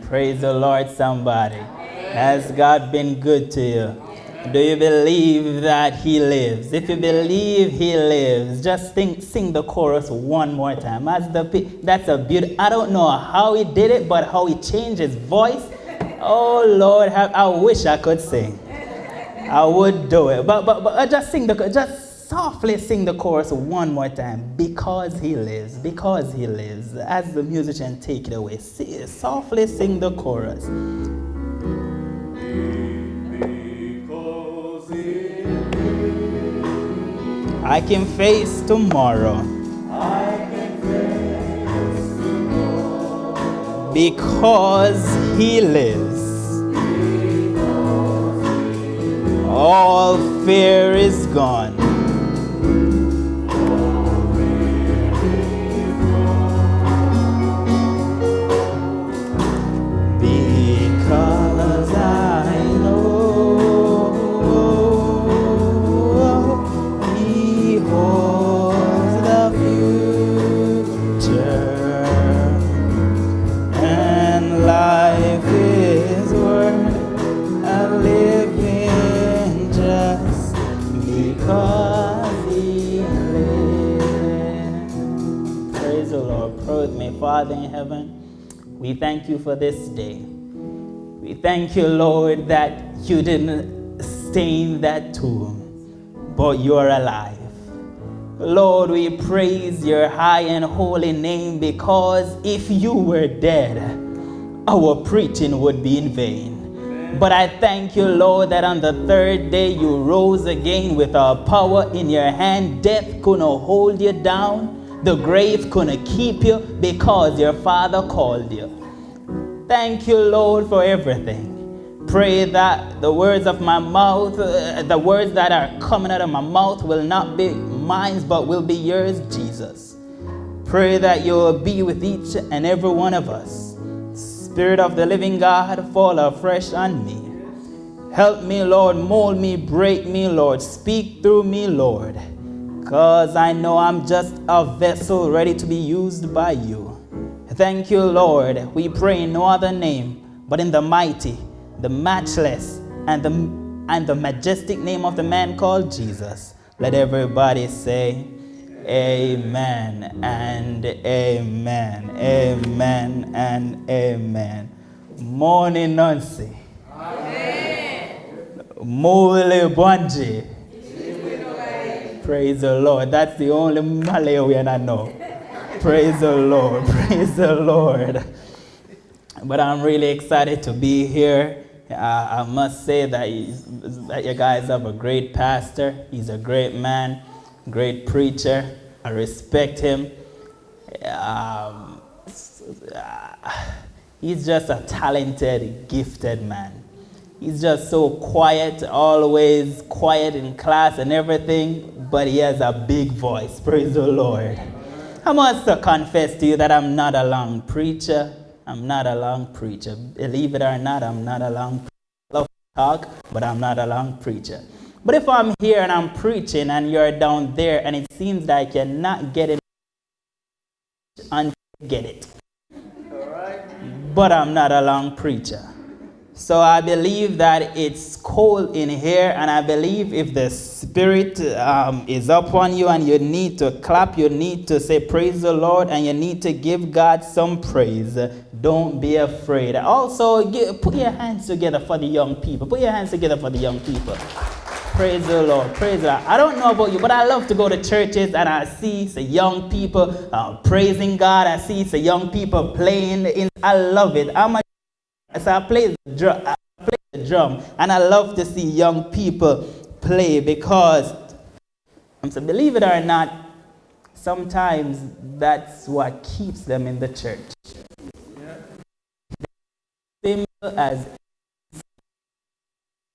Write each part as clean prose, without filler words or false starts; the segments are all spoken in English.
Praise the Lord, somebody. Has God been good to you? Do you believe that He lives? If you believe He lives, just sing the chorus one more time. That's a beautiful. I don't know how He did it, but how He changed His voice. Oh Lord, I wish I could sing. I would do it, but just softly sing the chorus one more time. Because He lives, because He lives. As the musician take it away, softly sing the chorus. I can face tomorrow. Because He lives. All fear is gone. Because I know He holds the future. with me. Father in heaven, we thank you for this day. We thank you, Lord, that you didn't stay in that tomb, but you're alive. Lord, we praise your high and holy name, because if you were dead, our preaching would be in vain. But I thank you, Lord, that on the third day you rose again with our power in your hand. Death couldn't hold you down. The grave couldn't keep you, because your Father called you. Thank you, Lord, for everything. Pray that the words of my mouth, the words that are coming out of my mouth will not be mine, but will be yours, Jesus. Pray that you will be with each and every one of us. Spirit of the living God, fall afresh on me. Help me, Lord, mold me, break me, Lord. Speak through me, Lord, because I know I'm just a vessel ready to be used by you. Thank you, Lord. We pray in no other name but in the mighty, the matchless, and the majestic name of the man called Jesus. Let everybody say amen and amen, amen and amen. Morning, Nancy. Amen. Mole Bonji. Praise the Lord. That's the only Malawian I know. Praise the Lord. Praise the Lord. But I'm really excited to be here. I must say that you guys have a great pastor. He's a great man, great preacher. I respect him. He's just a talented, gifted man. He's just so quiet, always quiet in class and everything, but he has a big voice. Praise the Lord. I must confess to you that I'm not a long preacher. I'm not a long preacher. Believe it or not, I'm not a long preacher. I love to talk, but I'm not a long preacher. But if I'm here and I'm preaching and you're down there and it seems like you're not getting it, get it. All right. But I'm not a long preacher. So I believe that it's cold in here, and I believe if the Spirit is upon you and you need to clap, you need to say praise the Lord, and you need to give God some praise. Don't be afraid. Also, put your hands together for the young people. Put your hands together for the young people. Praise the Lord. Praise the Lord. I don't know about you, but I love to go to churches and I see some young people praising God. I see some young people playing. I love it. So I play the drum, and I love to see young people play, because, believe it or not, sometimes that's what keeps them in the church. Simple as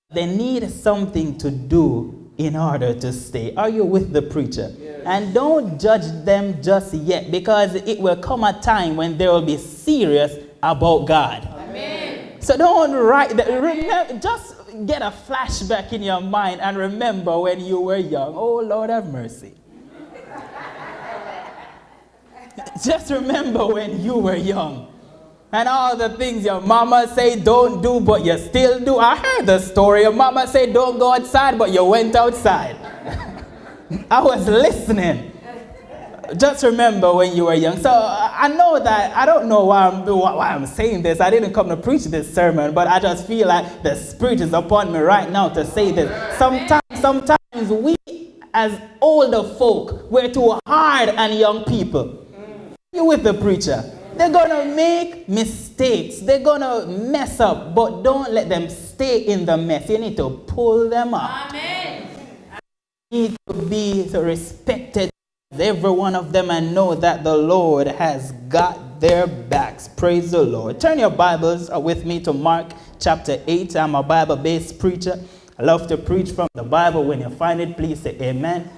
they need something to do in order to stay. Are you with the preacher? Yes. And don't judge them just yet, because it will come a time when they will be serious about God. Amen. So don't write that. Remember, just get a flashback in your mind and remember when you were young. Oh, Lord have mercy. Just remember when you were young. And all the things your mama say don't do, but you still do. I heard the story. Your mama said don't go outside, but you went outside. I was listening. Just remember when you were young. So I know that, I don't know why I'm saying this. I didn't come to preach this sermon, but I just feel like the Spirit is upon me right now to say this. Sometimes we as older folk, we're too hard on young people. You with the preacher? They're going to make mistakes. They're going to mess up, but don't let them stay in the mess. You need to pull them up. Amen. You need to be respected, every one of them, and know that the Lord has got their backs. Praise the Lord. Turn your Bibles with me to Mark chapter 8. I'm a Bible-based preacher. I love to preach from the Bible. When you find it, please say amen.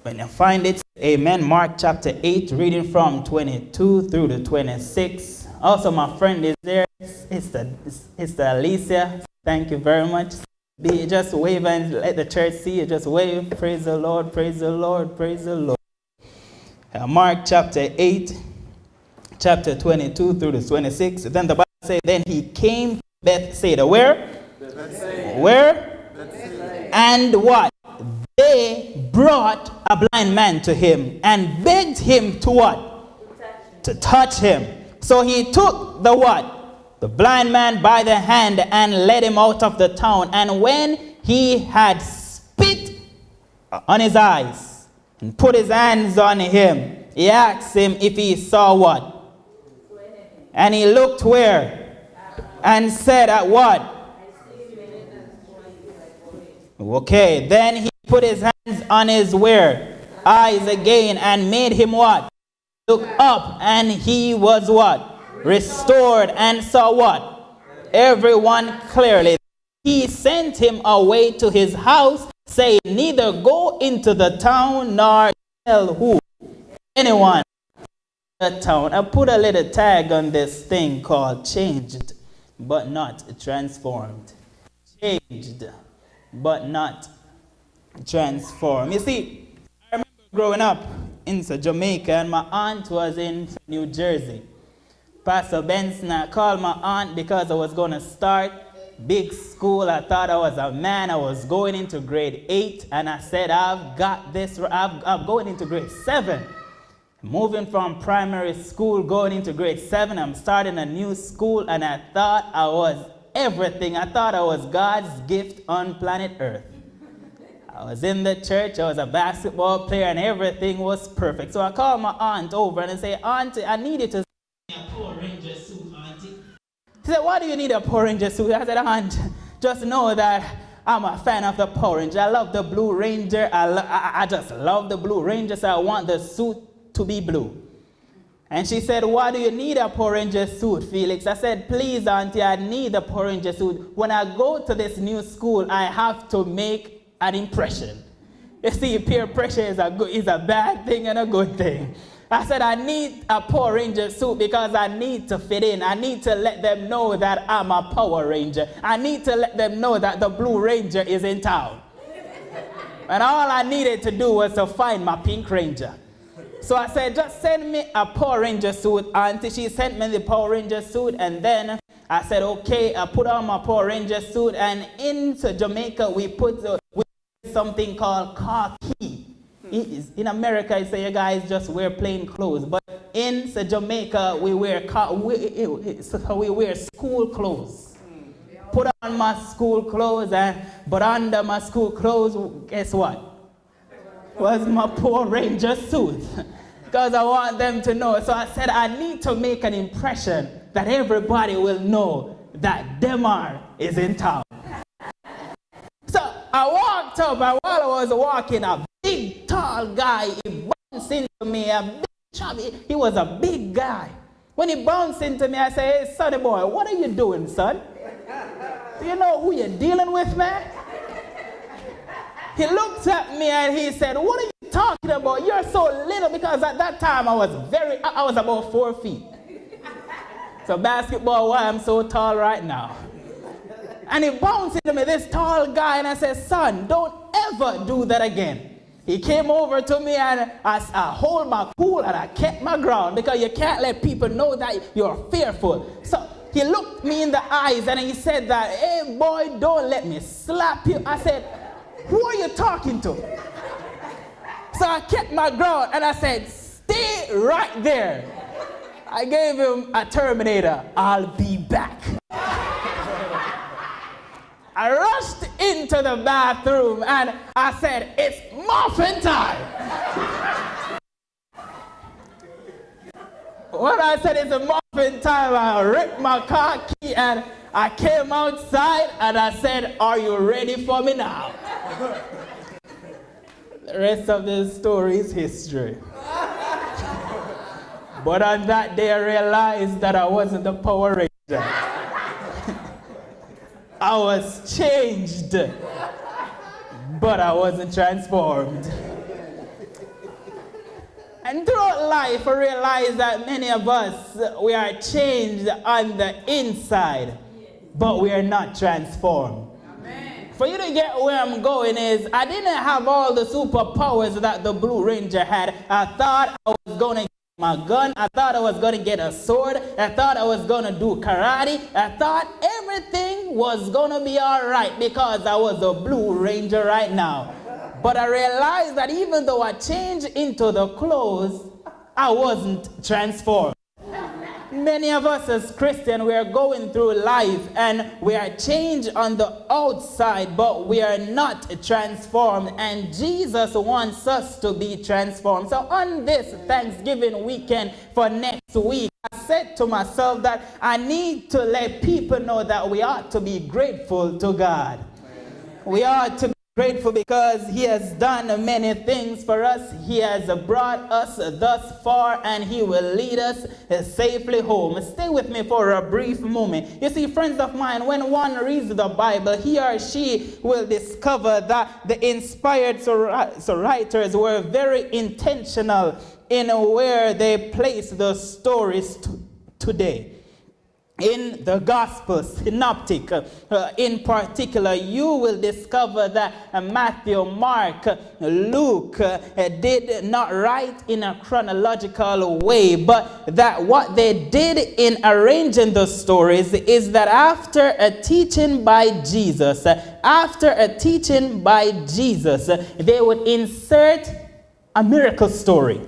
When you find it, amen. Mark chapter 8, reading from 22 through to 26. Also, my friend is there. It's Alicia. Thank you very much. Just wave and let the church see you. Just wave. Praise the Lord. Praise the Lord. Praise the Lord. Mark chapter 8, chapter 22 through to 26. Then the Bible says, then he came to Bethsaida. Where? Bethsaida. Where? Bethsaida. And what? They brought a blind man to him and begged him to what? to touch him. So he took the what? The blind man by the hand and led him out of the town. And when he had spit on his eyes and put his hands on him, he asked him if he saw what? And he looked where? And said at what? Okay, then he put his hands on his where? Eyes again and made him what? Look up, and he was what? Restored and saw what? Everyone clearly. He sent him away to his house, saying, neither go into the town nor tell who? Anyone in the town. I put a little tag on this thing called changed, but not transformed. Changed, but not transformed. You see, I remember growing up in Jamaica, and my aunt was in New Jersey. Pastor Benson called my aunt because I was going to start big school. I thought I was a man. I was going into grade 8, and I said, I've got this. I'm going into grade 7. Moving from primary school, going into grade 7, I'm starting a new school, and I thought I was everything. I thought I was God's gift on planet Earth. I was in the church, I was a basketball player, and everything was perfect. So I called my aunt over and I said, Auntie, I need you to send me a Power Ranger suit, Auntie. She said, why do you need a Power Ranger suit? I said, Aunt, just know that I'm a fan of the Power Ranger. I love the Blue Ranger. I just love the Blue Ranger, so I want the suit to be blue. And she said, why do you need a Power Ranger suit, Felix? I said, please, Auntie, I need a Power Ranger suit. When I go to this new school, I have to make an impression. You see, peer pressure is a bad thing and a good thing. I said, I need a Power Ranger suit because I need to fit in. I need to let them know that I'm a Power Ranger. I need to let them know that the Blue Ranger is in town. And all I needed to do was to find my Pink Ranger. So I said, just send me a Power Ranger suit, Auntie. She sent me the Power Ranger suit, and then I said, okay, I put on my Power Ranger suit, and into Jamaica, we put something called khaki. In America, I say you guys just wear plain clothes, but in Jamaica, we wear school clothes. Put on my school clothes, but under my school clothes, guess what? Was my Power Ranger suit. Because I want them to know. So I said, I need to make an impression that everybody will know that Demar is in town. So I walked up, and while I was walking, a big, tall guy, he bounced into me, a big, chubby, he was a big guy. When he bounced into me, I said, hey, sonny boy, what are you doing, son? Do you know who you're dealing with, man? He looked at me and he said, what are you talking about? You're so little, because at that time I was about 4 feet. So basketball, why I'm so tall right now. And he bounced into me, this tall guy, and I said, son, don't ever do that again. He came over to me and I hold my cool and I kept my ground, because you can't let people know that you're fearful. So he looked me in the eyes and he said that, hey boy, don't let me slap you. I said, who are you talking to? So I kept my ground and I said, stay right there. I gave him a Terminator, I'll be back. I rushed into the bathroom and I said, it's muffin time. When I said it's a muffin time, I ripped my car key and I came outside and I said, are you ready for me now? The rest of the story is history. But on that day I realized that I wasn't the Power Ranger. I was changed, but I wasn't transformed. And throughout life, I realize that many of us, we are changed on the inside, but we are not transformed. Amen. For you to get where I'm going is, I didn't have all the superpowers that the Blue Ranger had. I thought I was going to get my gun. I thought I was going to get a sword. I thought I was going to do karate. I thought everything was going to be all right because I was a Blue Ranger right now. But I realized that even though I changed into the clothes, I wasn't transformed. Many of us as Christians, we are going through life and we are changed on the outside, but we are not transformed. And Jesus wants us to be transformed. So on this Thanksgiving weekend for next week, I said to myself that I need to let people know that we ought to be grateful to God. We ought to be grateful because He has done many things for us. He has brought us thus far and He will lead us safely home. Stay with me for a brief moment. You see, friends of mine, when one reads the Bible, he or she will discover that the inspired writers were very intentional in where they place the stories today. In the Gospel, Synoptic, in particular, you will discover that Matthew, Mark, Luke did not write in a chronological way, but that what they did in arranging the stories is that after a teaching by Jesus, they would insert a miracle story,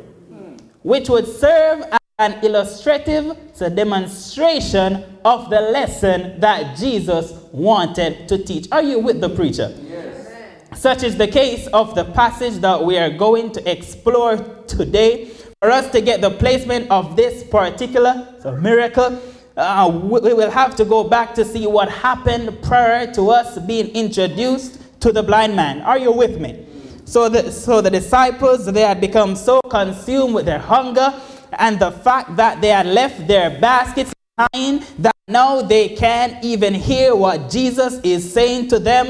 which would serve as an illustrative demonstration of the lesson that Jesus wanted to teach. Are you with the preacher? Yes. Such is the case of the passage that we are going to explore today. For us to get the placement of this particular miracle, we will have to go back to see what happened prior to us being introduced to the blind man. Are you with me? So the disciples, they had become so consumed with their hunger and the fact that they had left their baskets behind that now they can't even hear what Jesus is saying to them.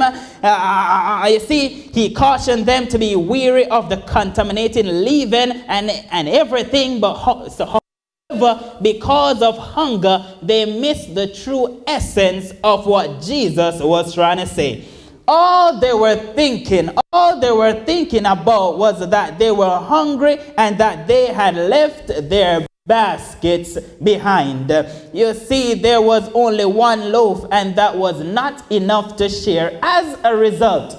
You see, He cautioned them to be weary of the contaminating leaven and everything, but however, because of hunger, they missed the true essence of what Jesus was trying to say. All they were thinking about was that they were hungry and that they had left their baskets behind. You see, there was only one loaf and that was not enough to share. As a result,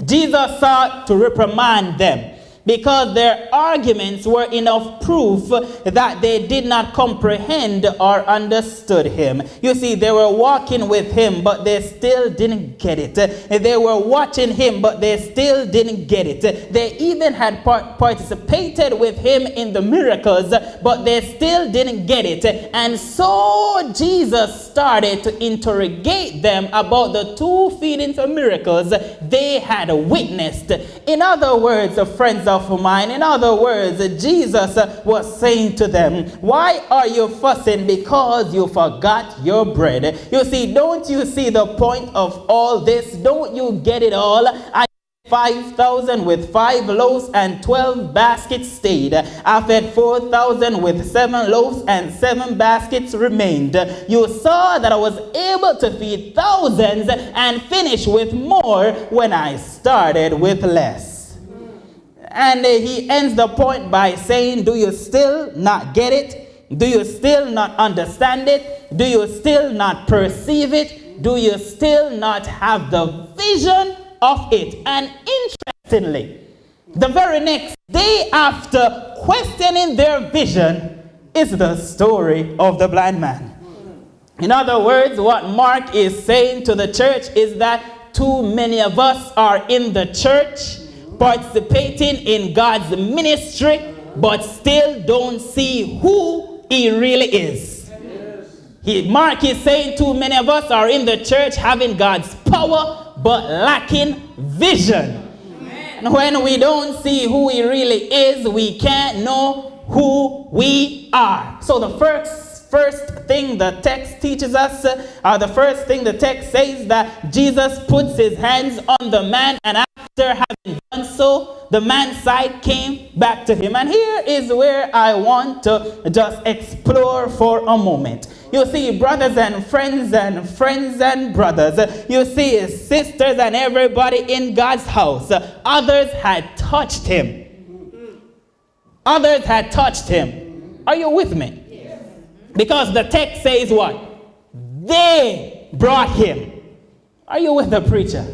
Jesus sought to reprimand them because their arguments were enough proof that they did not comprehend or understood Him. You see, they were walking with Him, but they still didn't get it. They were watching Him, but they still didn't get it. They even had participated with Him in the miracles, but they still didn't get it. And so Jesus started to interrogate them about the two feedings of miracles they had witnessed. In other words, friends of mine, in other words, Jesus was saying to them, why are you fussing because you forgot your bread? You see, don't you see the point of all this? Don't you get it all? 5,000 with 5 loaves and 12 baskets stayed. I fed 4,000 with 7 loaves and 7 baskets remained. You saw that I was able to feed thousands and finish with more when I started with less. And he ends the point by saying, do you still not get it? Do you still not understand it? Do you still not perceive it? Do you still not have the vision of it? And interestingly, the very next day after questioning their vision is the story of the blind man. In other words, what Mark is saying to the church is that too many of us are in the church participating in God's ministry, but still don't see who He really is. Mark is saying too many of us are in the church having God's power, but lacking vision. And when we don't see who He really is, we can't know who we are. So the first thing the text teaches us, the first thing the text says, that Jesus puts His hands on the man, and after having done so, the man's sight came back to him. And here is where I want to just explore for a moment. You see, brothers and friends and brothers, you see, sisters and everybody in God's house, others had touched him. Others had touched him. Are you with me? Yes. Because the text says what? They brought him. Are you with the preacher?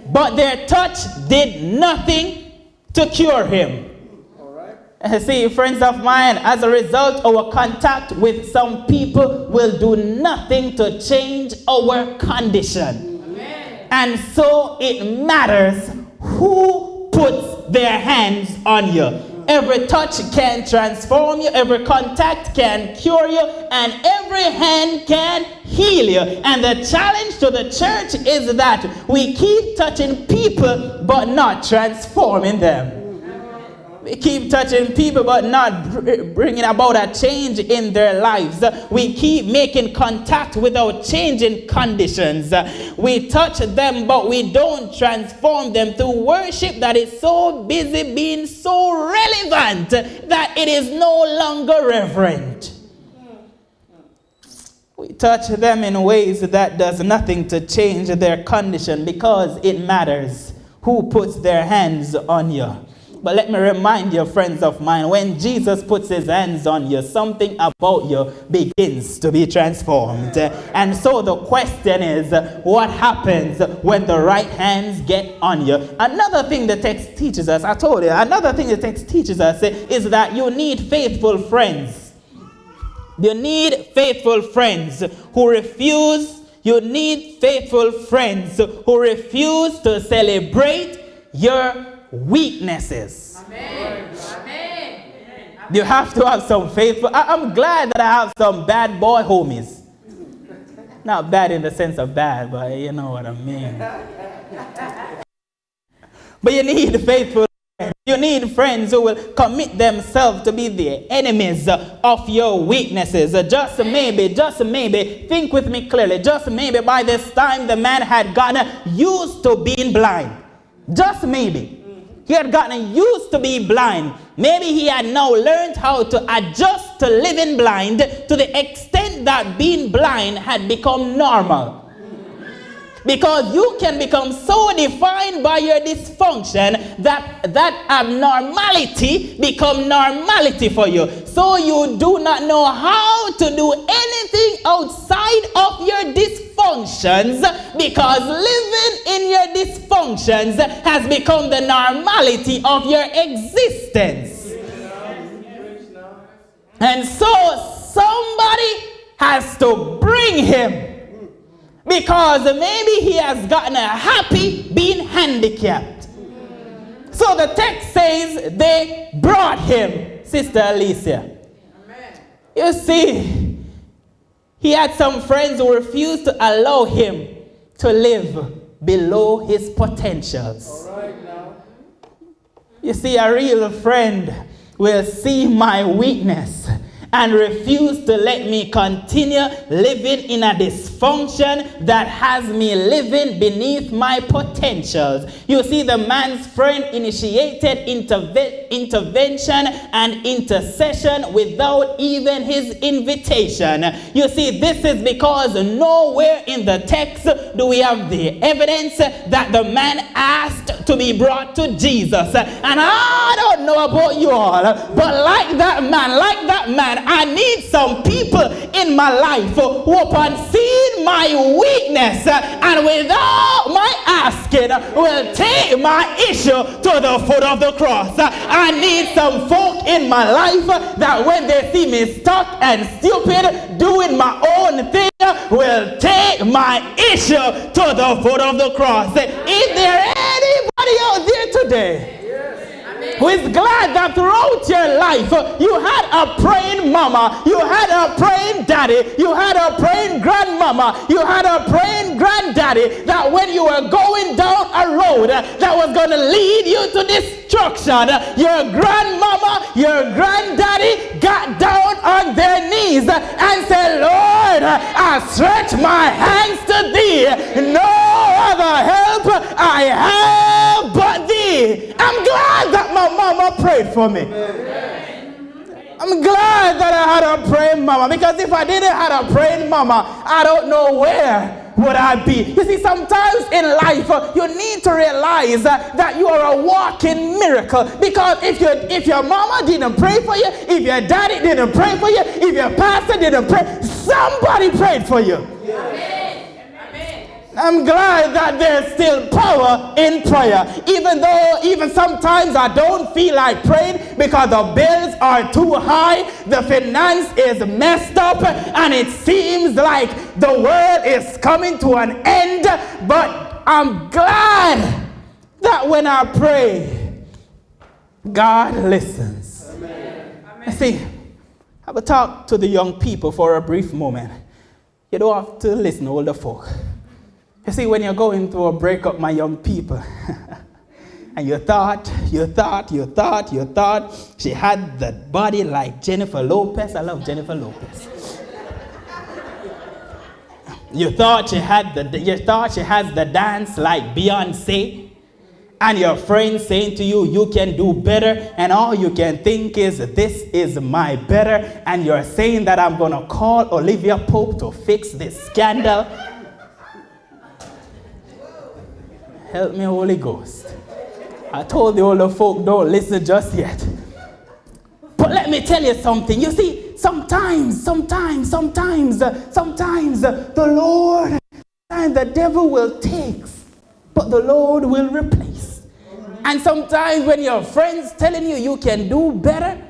But their touch did nothing to cure him. All right. See, friends of mine, as a result, our contact with some people will do nothing to change our condition. Amen. And so it matters who puts their hands on you. Every touch can transform you, every contact can cure you, and every hand can heal you. And the challenge to the church is that we keep touching people but not transforming them. We keep touching people but not bringing about a change in their lives. We keep making contact without changing conditions. We touch them but we don't transform them through worship that is so busy being so relevant that it is no longer reverent. We touch them in ways that does nothing to change their condition because it matters who puts their hands on you. But let me remind you, friends of mine, when Jesus puts his hands on you, something about you begins to be transformed. And so the question is, what happens when the right hands get on you? Another thing the text teaches us, another thing the text teaches us is that you need faithful friends. You need faithful friends who refuse. You need faithful friends who refuse to celebrate your weaknesses. Amen. Amen. You have to have some faithful. I'm glad that I have some bad boy homies. Not bad in the sense of bad, but you know what I mean. But you need faithful friends. You need friends who will commit themselves to be the enemies of your weaknesses. Just maybe, think with me clearly, just maybe by this time the man had gotten used to being blind. Just maybe. He had gotten used to being blind. Maybe he had now learned how to adjust to living blind to the extent that being blind had become normal. Because you can become so defined by your dysfunction that abnormality become normality for you. So you do not know how to do anything outside of your dysfunctions because living in your dysfunctions has become the normality of your existence. And so somebody has to bring him. Because maybe he has gotten happy being handicapped. So the text says they brought him, Sister Alicia. Amen. You see, he had some friends who refused to allow him to live below his potentials. All right, now. You see, a real friend will see my weakness and refuse to let me continue living in a dysfunction that has me living beneath my potentials. You see, the man's friend initiated intervention and intercession without even his invitation. You see, this is because nowhere in the text do we have the evidence that the man asked to be brought to Jesus. And I don't know about you all, but like that man, I need some people in my life who upon seeing my weakness and without my asking will take my issue to the foot of the cross. I need some folk in my life that when they see me stuck and stupid doing my own thing will take my issue to the foot of the cross. Is there anybody out there today who is glad that throughout your life you had a praying mama, you had a praying daddy, you had a praying grandmama, you had a praying granddaddy, that when you were going down a road that was going to lead you to destruction, your grandmama, your granddaddy got down on their knees and said, Lord, I stretch my hands to thee, no other help I have but thee. I'm glad that my mama prayed for me. I'm glad that I had a praying mama, because if I didn't have a praying mama, I don't know where would I be. You see, sometimes in life you need to realize that you are a walking miracle, because if your mama didn't pray for you, if your daddy didn't pray for you, if your pastor didn't pray, somebody prayed for you. Amen. I'm glad that there's still power in prayer. Even sometimes I don't feel like praying because the bills are too high, the finance is messed up, and it seems like the world is coming to an end. But I'm glad that when I pray, God listens. Amen. See, I will talk to the young people for a brief moment. You don't have to listen to older folk. You see, when you're going through a breakup, my young people, and you thought she had the body like Jennifer Lopez. I love Jennifer Lopez. You thought she has the dance like Beyonce, and your friend saying to you, you can do better, and all you can think is, this is my better, and you're saying that I'm going to call Olivia Pope to fix this scandal. Help me, Holy Ghost. I told the older folk, don't listen just yet. But let me tell you something. You see, sometimes the Lord and the devil will take, but the Lord will replace. And sometimes when your friend's telling you you can do better,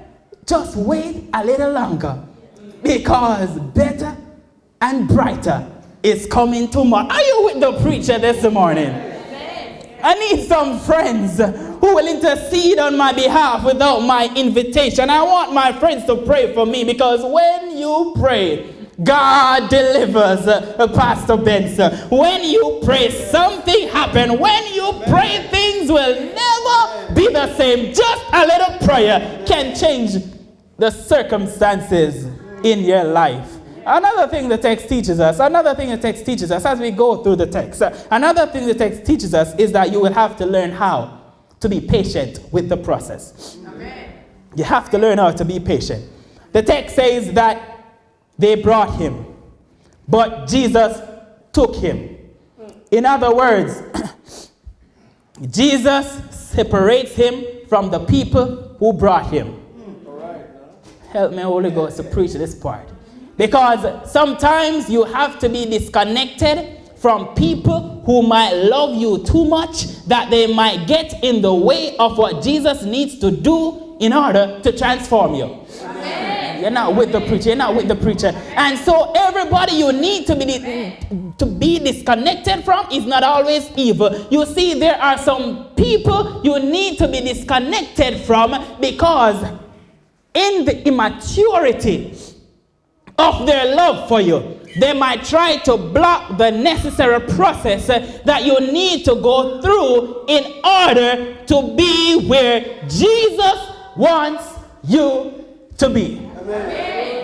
just wait a little longer, because better and brighter is coming tomorrow. Are you with the preacher this morning? I need some friends who will intercede on my behalf without my invitation. I want my friends to pray for me, because when you pray, God delivers, Pastor Benson. When you pray, something happens. When you pray, things will never be the same. Just a little prayer can change the circumstances in your life. Another thing the text teaches us as we go through the text, another thing the text teaches us is that you will have to learn how to be patient with the process. Amen. You have to learn how to be patient. The text says that they brought him, but Jesus took him. In other words, Jesus separates him from the people who brought him. Help me, Holy Ghost, to preach this part. Because sometimes you have to be disconnected from people who might love you too much, that they might get in the way of what Jesus needs to do in order to transform you. Amen. You're not with the preacher. And so everybody you need to be disconnected from is not always evil. You see, there are some people you need to be disconnected from, because in the immaturity of their love for you, they might try to block the necessary process that you need to go through in order to be where Jesus wants you to be. Amen.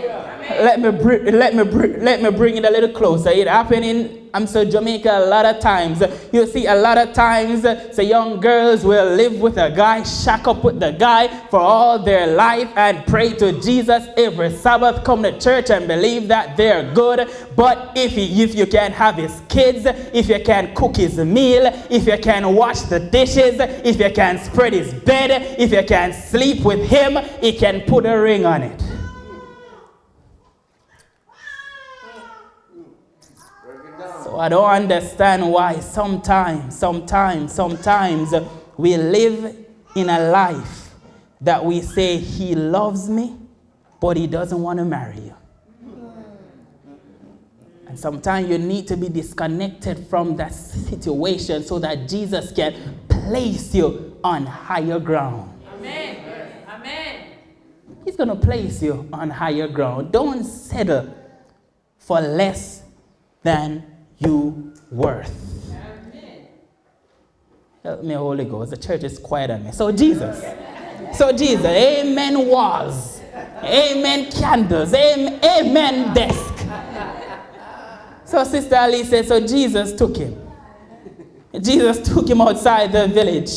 Let me bring it a little closer. It happened in Jamaica a lot of times. You see, a lot of times, young girls will live with a guy, shack up with the guy for all their life, and pray to Jesus every Sabbath, come to church and believe that they're good. But if you can't have his kids, if you can't cook his meal, if you can't wash the dishes, if you can't spread his bed, if you can't sleep with him, he can put a ring on it. So I don't understand why sometimes we live in a life that we say he loves me, but he doesn't want to marry you. And sometimes you need to be disconnected from that situation so that Jesus can place you on higher ground. Amen. Amen. He's going to place you on higher ground. Don't settle for less than you worth. Amen. Help me, Holy Ghost. The church is quiet on me. So Jesus, amen walls, amen candles, amen desk. So Sister Ali said, so Jesus took him. Jesus took him outside the village,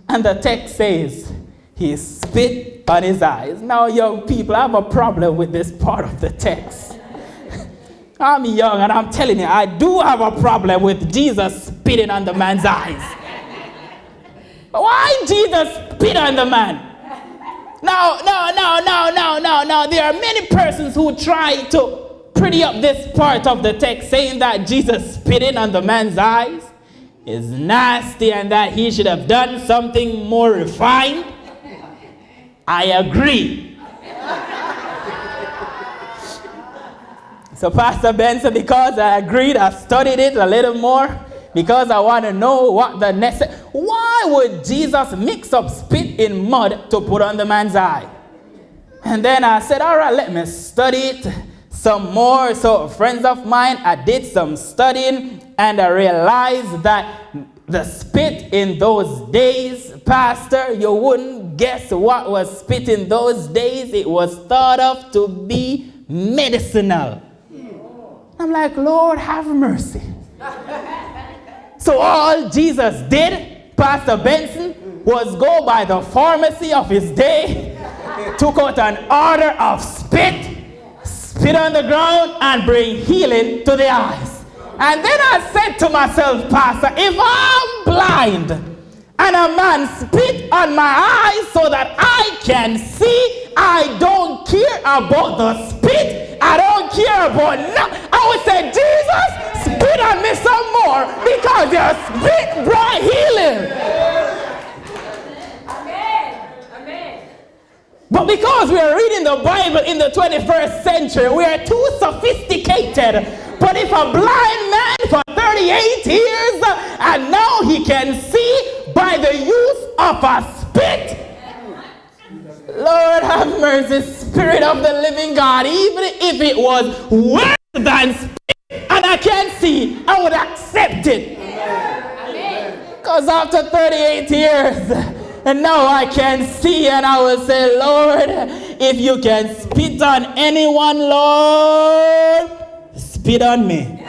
and the text says he spit on his eyes. Now, young people, I have a problem with this part of the text. I'm young, and I'm telling you, I do have a problem with Jesus spitting on the man's eyes. Why Jesus spit on the man? No. There are many persons who try to pretty up this part of the text saying that Jesus spitting on the man's eyes is nasty and that he should have done something more refined, I agree. So Pastor Benson, because I agreed, I studied it a little more because I want to know what the next. Why would Jesus mix up spit in mud to put on the man's eye? And then I said, all right, let me study it some more. So friends of mine, I did some studying and I realized that the spit in those days, Pastor, you wouldn't guess what was spit in those days. It was thought of to be medicinal. I'm like, Lord, have mercy. So all Jesus did, Pastor Benson, was go by the pharmacy of his day, took out an order of spit on the ground, and bring healing to the eyes. And then I said to myself, Pastor, if I'm blind and a man spit on my eyes so that I can see, I don't care about the spit. I don't care about nothing. I would say, Jesus, spit on me some more because your spit brought healing. Amen. Amen. But because we are reading the Bible in the 21st century, we are too sophisticated. But if a blind man for 38 years and now he can see by the use of a spit, Lord have mercy, Spirit of the living God, even if it was worse than spit and I can't see, I would accept it. Because after 38 years, and now I can see, and I will say, Lord, if you can spit on anyone, Lord, spit on me.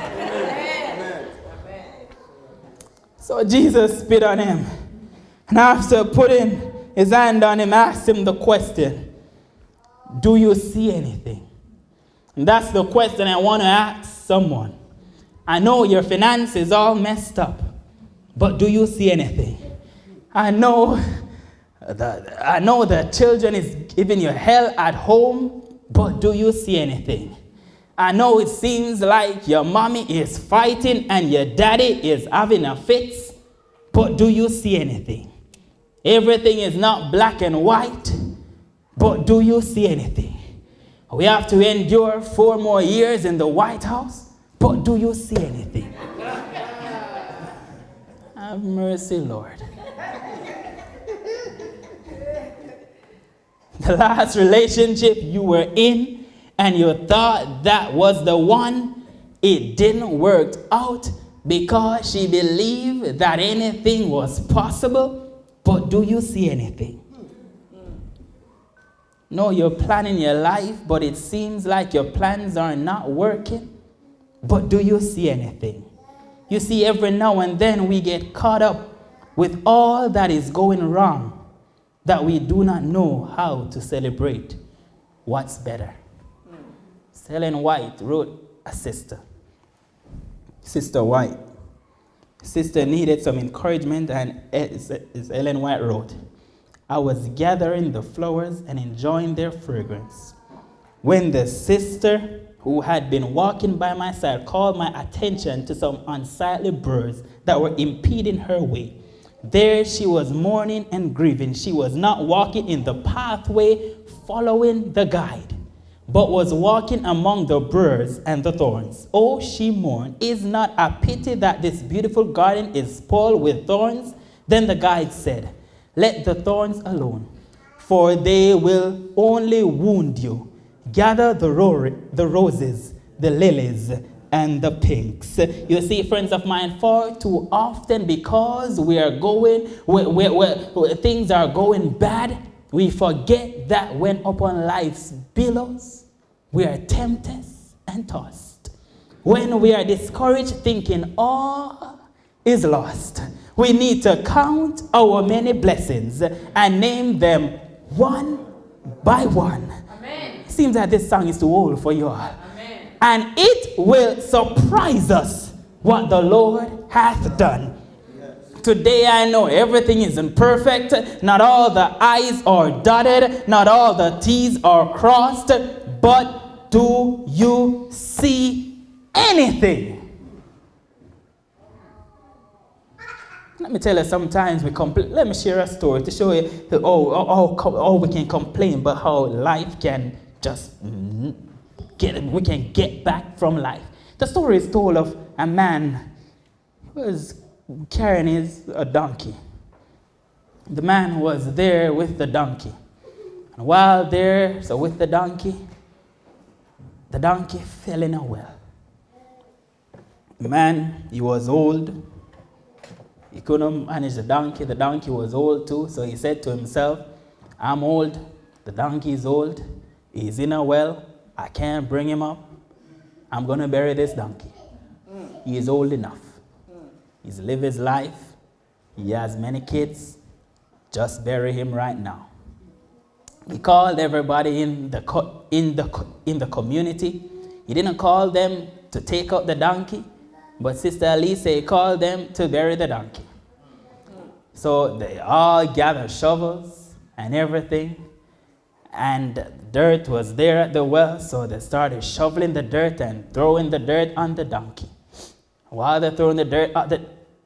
So Jesus spit on him. And after putting his hand on him, asked him the question, do you see anything? And that's the question I want to ask someone. I know your finances is all messed up, but do you see anything? I know the children is giving you hell at home, but do you see anything? I know it seems like your mommy is fighting and your daddy is having a fit, but do you see anything? Everything is not black and white, but do you see anything? We have to endure 4 more years in the White House, but do you see anything? Have mercy, Lord. The last relationship you were in and you thought that was the one, it didn't work out because she believed that anything was possible. But do you see anything? No, you're planning your life, but it seems like your plans are not working. But do you see anything? You see, every now and then we get caught up with all that is going wrong, that we do not know how to celebrate what's better. Ellen White wrote a sister. Sister White. Sister needed some encouragement, and as Ellen White wrote, I was gathering the flowers and enjoying their fragrance when the sister who had been walking by my side called my attention to some unsightly birds that were impeding her way. There she was mourning and grieving. She was not walking in the pathway following the guide, but was walking among the birds and the thorns. Oh, she mourned, is not a pity that this beautiful garden is spoiled with thorns? Then the guide said, let the thorns alone, for they will only wound you. Gather the roses, the lilies, and the pinks. You see, friends of mine, far too often, because we are going, where things are going bad, we forget that when upon life's billows, we are tempted and tossed. When we are discouraged, thinking all is lost, we need to count our many blessings and name them one by one. Amen. Seems that this song is too old for you all. Amen. And it will surprise us what the Lord hath done. Today I know everything isn't perfect. Not all the I's are dotted. Not all the T's are crossed. But do you see anything? Let me tell you, sometimes we complain. Let me share a story to show you that, we can complain, but how life can just we can get back from life. The story is told of a man who was carrying a donkey. The man was there with the donkey. And while there, so with the donkey fell in a well. The man, he was old. He couldn't manage the donkey was old too, so he said to himself, I'm old, the donkey is old, he's in a well, I can't bring him up, I'm going to bury this donkey. He is old enough. He's lived his life, he has many kids, just bury him right now. He called everybody in the community. He didn't call them to take out the donkey, but Sister Alice called them to bury the donkey. So they all gathered shovels and everything, and dirt was there at the well, so they started shoveling the dirt and throwing the dirt on the donkey. While they're throwing the dirt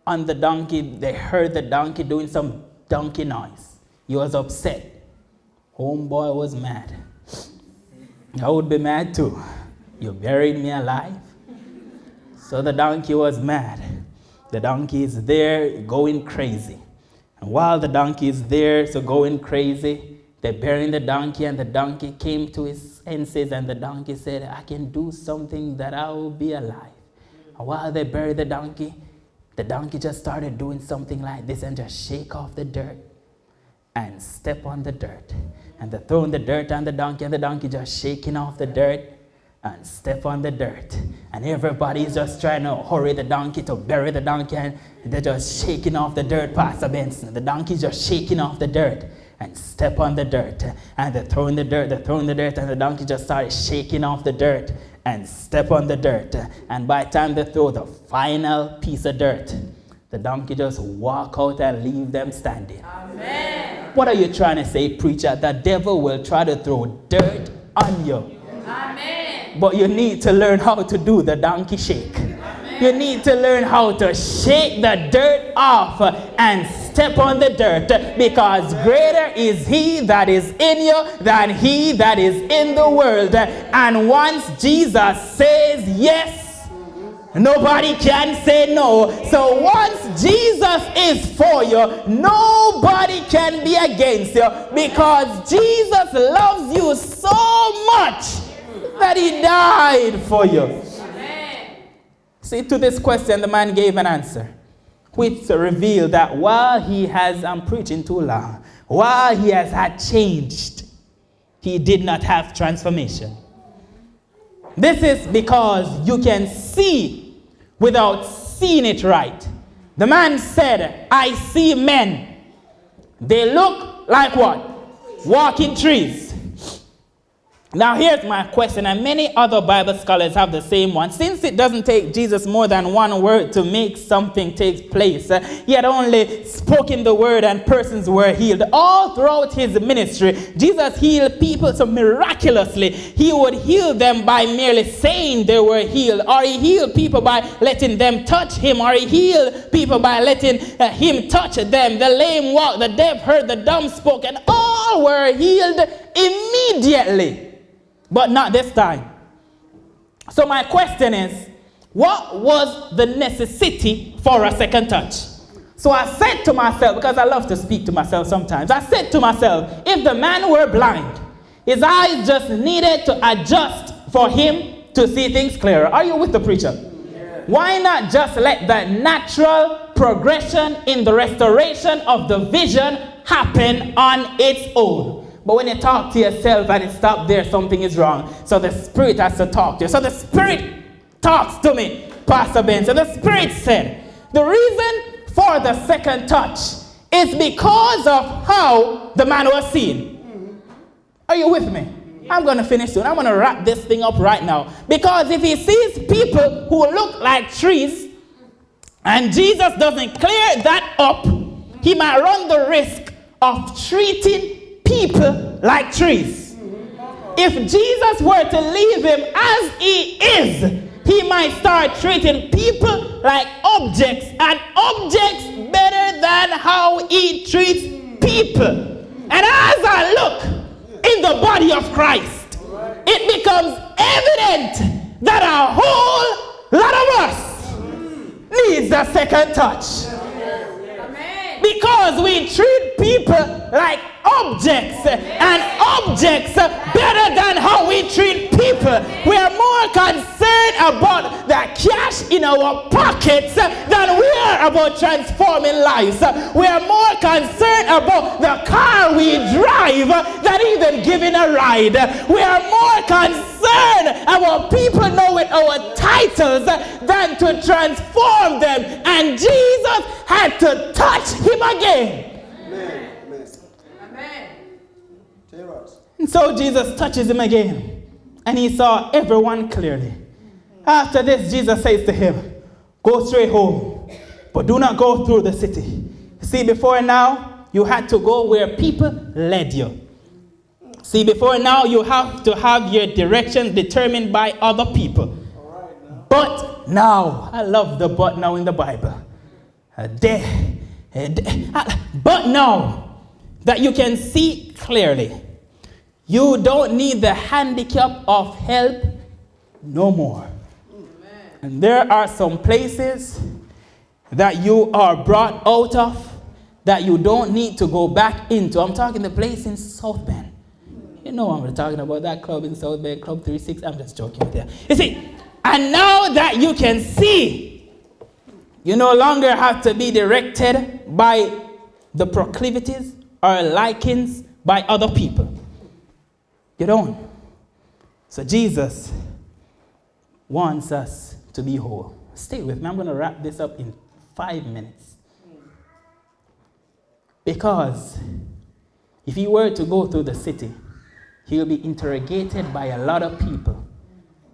on the donkey, they heard the donkey doing some donkey noise. He was upset. Homeboy was mad. I would be mad too. You buried me alive. So the donkey was mad. The donkey is there going crazy. And while the donkey is there, so going crazy, they're burying the donkey, and the donkey came to his senses, and the donkey said, I can do something that I will be alive. And while they buried the donkey just started doing something like this and just shake off the dirt and step on the dirt. And they're throwing the dirt on the donkey, and the donkey just shaking off the dirt and step on the dirt. And everybody's just trying to hurry the donkey to bury the donkey, and they're just shaking off the dirt, Pastor Benson. The donkey's just shaking off the dirt and step on the dirt. And they're throwing the dirt, and the donkey just started shaking off the dirt and step on the dirt. And by the time they throw the final piece of dirt, the donkey just walk out and leave them standing. Amen. What are you trying to say, preacher? The devil will try to throw dirt on you. Amen. But you need to learn how to do the donkey shake. Amen. You need to learn how to shake the dirt off and step on the dirt, because greater is he that is in you than he that is in the world. And once Jesus says yes, nobody can say no. So once Jesus is for you, nobody can be against you, because Jesus loves you so much that he died for you. Amen. See, to this question, the man gave an answer, which revealed that while he has, I'm preaching too long, while he has had changed, he did not have transformation. This is because you can see without seeing it right. The man said, I see men. They look like what? Walking trees. Now here's my question, and many other Bible scholars have the same one. Since it doesn't take Jesus more than one word to make something take place, he had only spoken the word and persons were healed. All throughout his ministry, Jesus healed people so miraculously. He would heal them by merely saying they were healed, or he healed people by letting them touch him, or he healed people by letting him touch them. The lame walked, the deaf heard, the dumb spoke, and all were healed immediately. But not this time. So my question is, what was the necessity for a second touch? So I said to myself, because I love to speak to myself sometimes, I said to myself, if the man were blind, his eyes just needed to adjust for him to see things clearer. Are you with the preacher? Yeah. Why not just let the natural progression in the restoration of the vision happen on its own? But when you talk to yourself and it stops there, something is wrong. So the Spirit has to talk to you. So the Spirit talks to me, Pastor Ben. So the Spirit said, the reason for the second touch is because of how the man was seen. Are you with me? I'm going to finish soon. I'm going to wrap this thing up right now. Because if he sees people who look like trees, and Jesus doesn't clear that up, he might run the risk of treating people like trees. If if Jesus were to leave him as he is, he might start treating people like objects, and objects better than how he treats people. And as I look in the body of Christ, it becomes evident that a whole lot of us needs a second touch. Because we treat people like objects, and objects better than how we treat people. We are more concerned about the cash in our pockets than we are about transforming lives. We are more concerned about the car we drive than even giving a ride. We are more concerned about people knowing our titles than to transform them. And Jesus had to touch him again. And so Jesus touches him again, and he saw everyone clearly. After this, Jesus says to him, go straight home, but do not go through the city. See, before now, you had to go where people led you. See, before now, you have to have your directions determined by other people. But now, I love the but now in the Bible. But now that you can see clearly, you don't need the handicap of help no more. Amen. And there are some places that you are brought out of that you don't need to go back into. I'm talking the place in South Bend. You know I'm talking about, that club in South Bend, Club 36. I'm just joking with you. You see, and now that you can see, you no longer have to be directed by the proclivities or likings by other people. You don't. So Jesus wants us to be whole. Stay with me. I'm going to wrap this up in 5 minutes. Because if he were to go through the city, he will be interrogated by a lot of people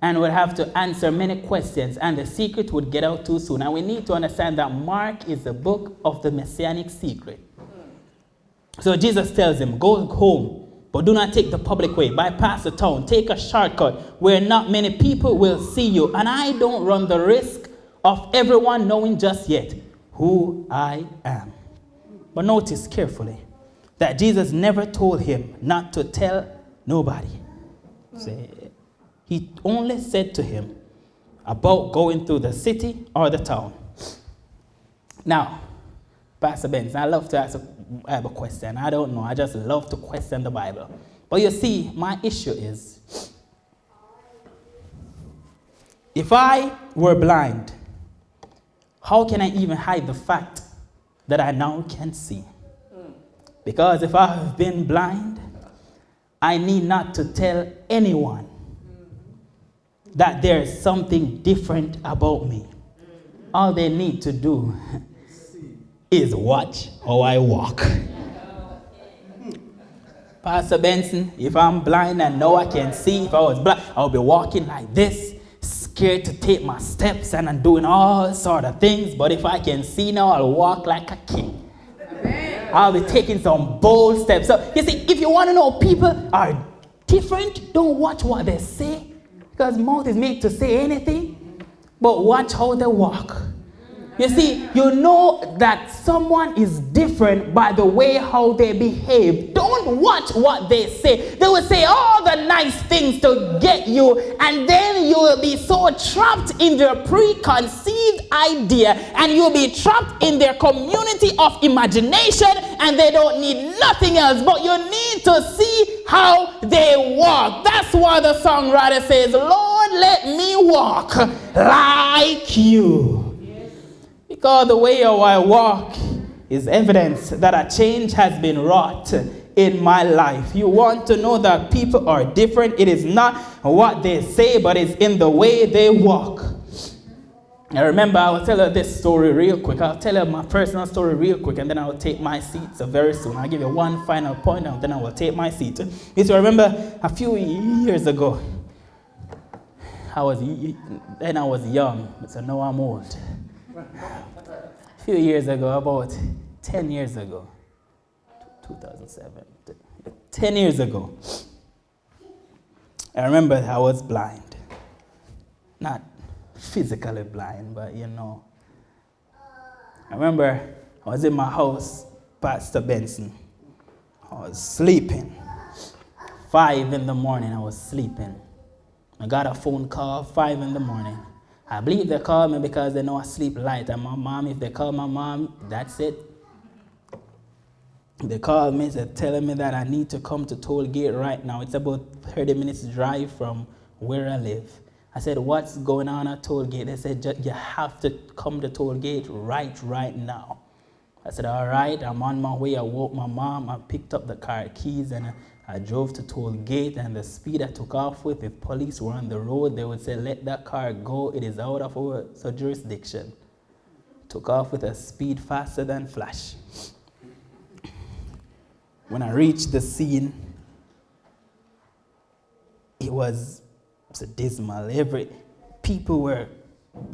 and would have to answer many questions, and the secret would get out too soon. And we need to understand that Mark is the book of the messianic secret. So Jesus tells him, go home, but do not take the public way. Bypass the town. Take a shortcut where not many people will see you. And I don't run the risk of everyone knowing just yet who I am. But notice carefully that Jesus never told him not to tell nobody. He only said to him about going through the city or the town. Now, Pastor Benz, I love to ask a question. I don't know. I just love to question the Bible. But you see, my issue is, if I were blind, how can I even hide the fact that I now can see? Because if I have been blind, I need not to tell anyone that there is something different about me. All they need to do is watch how I walk. Pastor Benson, if I'm blind and now I can see, if I was blind, I'll be walking like this, scared to take my steps, and I'm doing all sort of things. But if I can see now, I'll walk like a king. Amen. I'll be taking some bold steps. So you see, if you want to know people are different, don't watch what they say, because mouth is made to say anything, but watch how they walk. You see, you know that someone is different by the way how they behave. Don't watch what they say. They will say all the nice things to get you, and then you will be so trapped in their preconceived idea, and you'll be trapped in their community of imagination, and they don't need nothing else, but you need to see how they walk. That's why the songwriter says, Lord, let me walk like you. Because the way how I walk is evidence that a change has been wrought in my life. You want to know that people are different. It is not what they say, but it's in the way they walk. I remember I will tell her this story real quick. I'll tell her my personal story real quick, and then I will take my seat. So very soon I'll give you one final point, and then I will take my seat. You see, I remember a few years ago, I was young, so now I'm old. A few years ago, about 10 years ago, 2007, 10 years ago, I remember I was blind. Not physically blind, but I remember I was in my house, Pastor Benson. I was sleeping. 5 in the morning, I was sleeping. I got a phone call, 5 in the morning. I believe they called me because they know I sleep light. And my mom, if they call my mom, that's it. They called me, they're telling me that I need to come to Toll Gate right now. It's about 30 minutes drive from where I live. I said, what's going on at Toll Gate? They said, you have to come to Toll Gate right now. I said, all right, I'm on my way. I woke my mom. I picked up the car keys and I drove to Toll Gate, and the speed I took off with, if police were on the road, they would say, let that car go. It is out of our jurisdiction. Took off with a speed faster than flash. When I reached the scene, it was so dismal. People were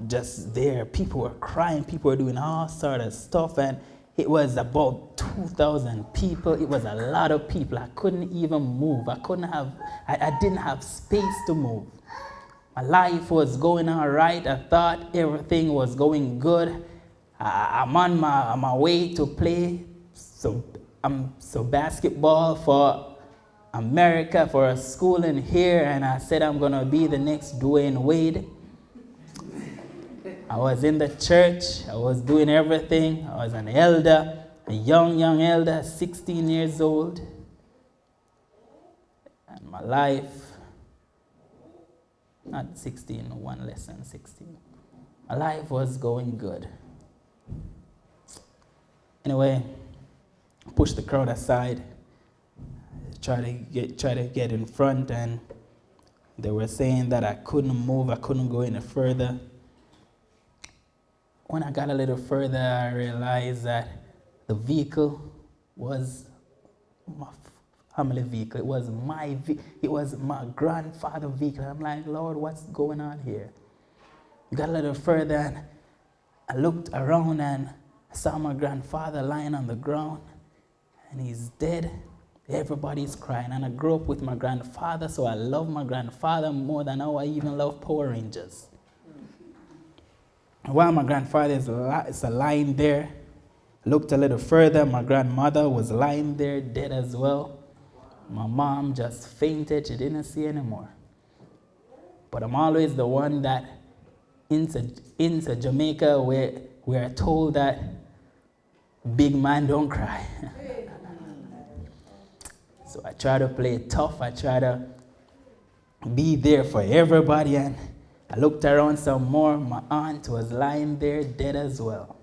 just there. People were crying. People were doing all sort of stuff, and it was about 2,000 people. It was a lot of people. I couldn't even move. I didn't have space to move. My life was going all right. I thought everything was going good. I'm on my way to play some basketball for America, for a school in here, and I said I'm going to be the next Dwayne Wade. I was in the church. I was doing everything. I was an elder, a young elder, 16 years old. And my life, not 16, one less than 16. My life was going good. Anyway, push the crowd aside, try to get in front, and they were saying that I couldn't move, I couldn't go any further. When I got a little further, I realized that the vehicle was my family vehicle. It was my grandfather's vehicle. I'm like, Lord, what's going on here? Got a little further, and I looked around and I saw my grandfather lying on the ground, and he's dead. Everybody's crying, and I grew up with my grandfather, so I love my grandfather more than how I even love Power Rangers. While my grandfather is lying there, looked a little further, my grandmother was lying there dead as well. My mom just fainted, she didn't see anymore. But I'm always the one that into Jamaica where we are told that big man don't cry. So I try to play tough, I try to be there for everybody, and I looked around some more. My aunt was lying there dead as well.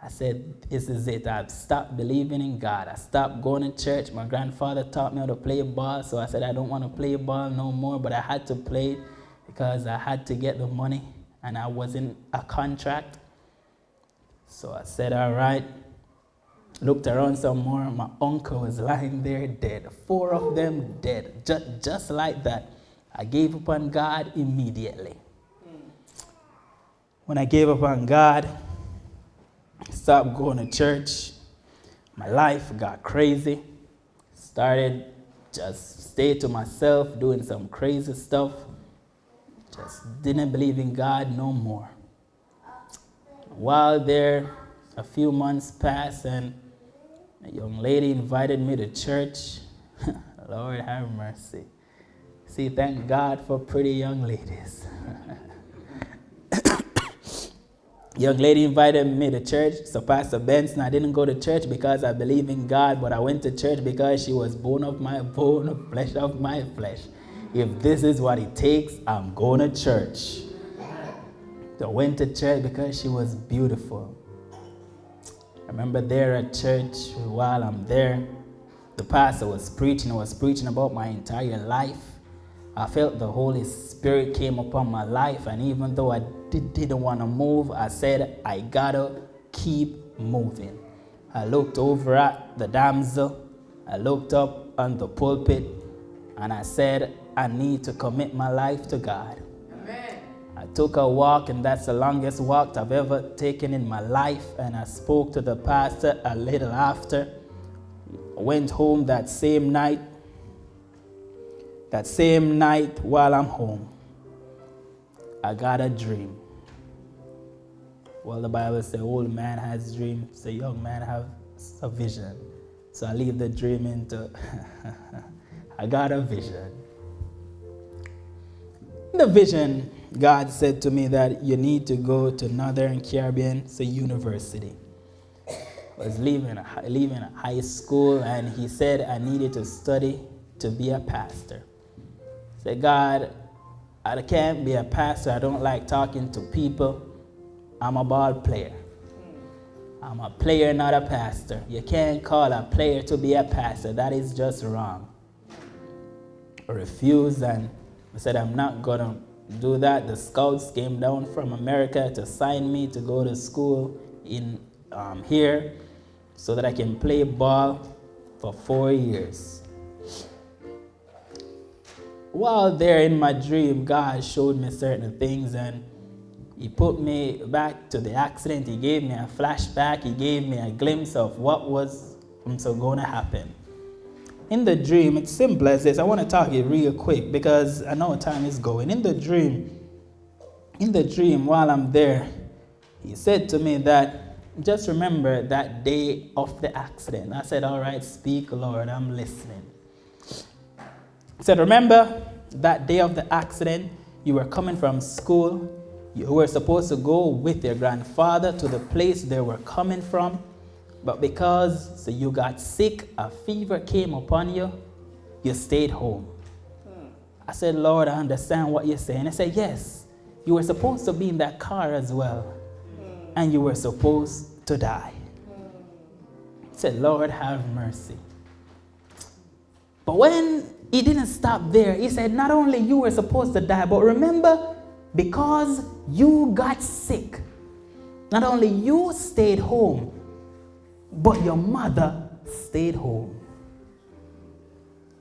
I said, this is it. I've stopped believing in God. I stopped going to church. My grandfather taught me how to play ball, so I said I don't want to play ball no more, but I had to play because I had to get the money, and I was in a contract. So I said, all right. Looked around some more. My uncle was lying there dead. 4 of them dead, just like that. I gave up on God immediately. When I gave up on God, stopped going to church. My life got crazy. Started just stay to myself, doing some crazy stuff. Just didn't believe in God no more. While there, a few months passed, and a young lady invited me to church. Lord have mercy. See, thank God for pretty young ladies. Young lady invited me to church. So Pastor Benson, I didn't go to church because I believe in God, but I went to church because she was bone of my bone, flesh of my flesh. If this is what it takes, I'm going to church. So I went to church because she was beautiful. I remember there at church, while I'm there, the pastor was preaching about my entire life. I felt the Holy Spirit came upon my life, and even though I didn't want to move, I said, I gotta keep moving. I looked over at the damsel, I looked up on the pulpit, and I said, I need to commit my life to God. Amen. I took a walk, and that's the longest walk I've ever taken in my life, and I spoke to the pastor a little after. I went home that same night. That same night while I'm home, I got a dream. Well, the Bible says, old man has dreams, the young man has a vision. So I leave the dream into, I got a vision. In the vision, God said to me that you need to go to Northern Caribbean, it's a university. I was leaving high school, and he said I needed to study to be a pastor. I said, God, I can't be a pastor. I don't like talking to people. I'm a ball player. I'm a player, not a pastor. You can't call a player to be a pastor. That is just wrong. I refused, and I said, I'm not going to do that. The scouts came down from America to sign me to go to school in here so that I can play ball for 4 years. While there in my dream, God showed me certain things, and he put me back to the accident. He gave me a flashback. He gave me a glimpse of what was going to happen. In the dream, it's simple as this. I want to talk it real quick because I know time is going. In the dream, while I'm there, he said to me that, just remember that day of the accident. I said, all right, speak, Lord, I'm listening. He said, remember that day of the accident, you were coming from school. You were supposed to go with your grandfather to the place they were coming from. But because you got sick, a fever came upon you, you stayed home. I said, Lord, I understand what you're saying. I said, yes, you were supposed to be in that car as well. And you were supposed to die. I said, Lord, have mercy. But when he didn't stop there, he said, not only you were supposed to die, but remember, because you got sick, not only you stayed home, but your mother stayed home.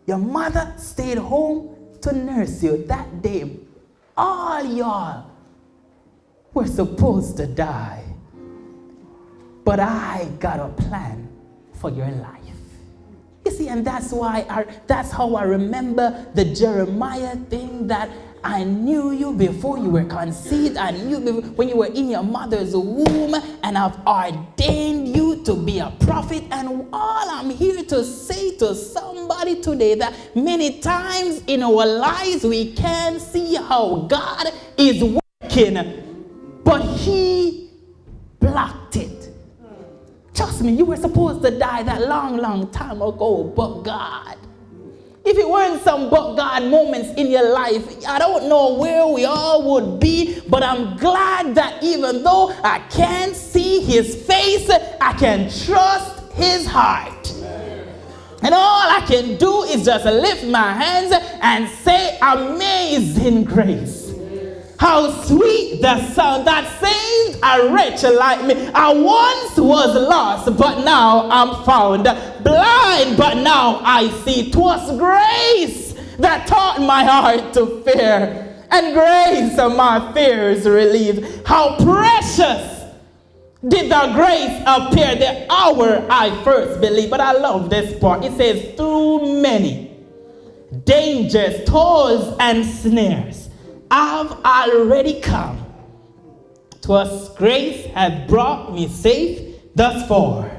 Your mother stayed home to nurse you that day. All y'all were supposed to die. But I got a plan for your life. You see, and that's how I remember the Jeremiah thing, that I knew you before you were conceived. I knew you when you were in your mother's womb, and I've ordained you to be a prophet. And all I'm here to say to somebody today, that many times in our lives we can't see how God is working, but he blocked it. Trust me, you were supposed to die that long time ago, but God. If it weren't some but God moments in your life, I don't know where we all would be, but I'm glad that even though I can't see his face, I can trust his heart. And all I can do is just lift my hands and say, amazing grace. How sweet the sound that saved a wretch like me. I once was lost, but now I'm found. Blind, but now I see. 'Twas grace that taught my heart to fear, and grace my fears relieved. How precious did the grace appear the hour I first believed. But I love this part. It says, through many dangers, toils, and snares, I've already come. 'Twas grace had brought me safe thus far,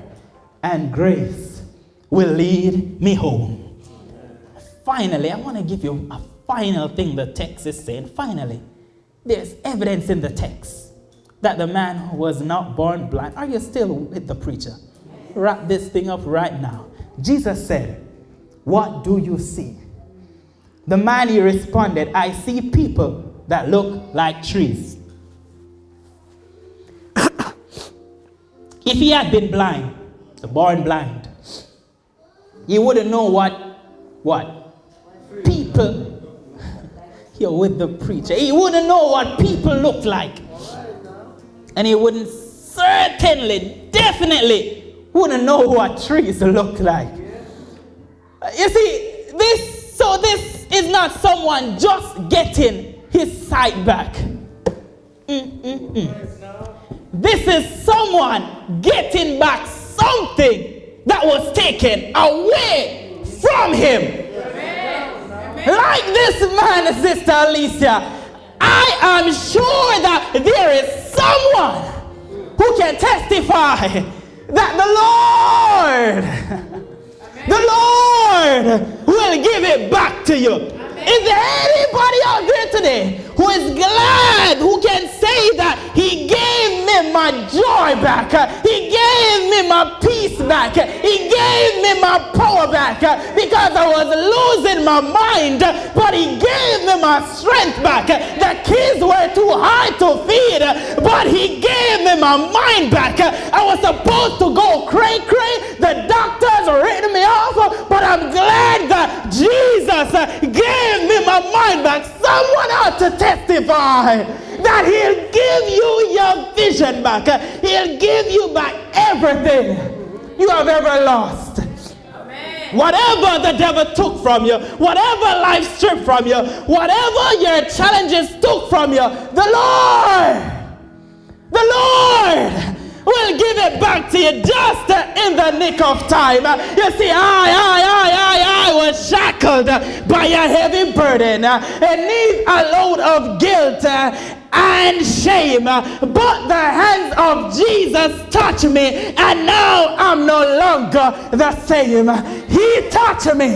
and grace will lead me home. Finally, I want to give you a final thing the text is saying. Finally, there's evidence in the text that the man was not born blind. Are you still with the preacher? Wrap this thing up right now. Jesus said, what do you see? The man, he responded, I see people that look like trees. If he had been blind, born blind, he wouldn't know what people, you're with the preacher, he wouldn't know what people look like. And he wouldn't definitely wouldn't know what trees look like. You see, this is not someone just getting his sight back. This is someone getting back something that was taken away from him. Amen. like this man, Sister Alicia, I am sure that there is someone who can testify that the Lord will give it back to you. Is there anybody out there today who is glad, who can say that he gave me my joy back, he gave me my peace back, he gave me my power back, because I was losing my mind, but he gave me my strength back. The kids were too hard to feed, but he gave me my mind back. I was supposed to go cray-cray, the doctors written me off, but I'm glad that Jesus gave me my mind back. Someone ought to testify that he'll give you your vision back. He'll give you back everything you have ever lost. Amen. Whatever the devil took from you, whatever life stripped from you, whatever your challenges took from you, the Lord will give it back to you just in the nick of time. You see, I was shackled by a heavy burden and need a load of guilt and shame, but the hands of Jesus touched me, and now I'm no longer the same. He touched me,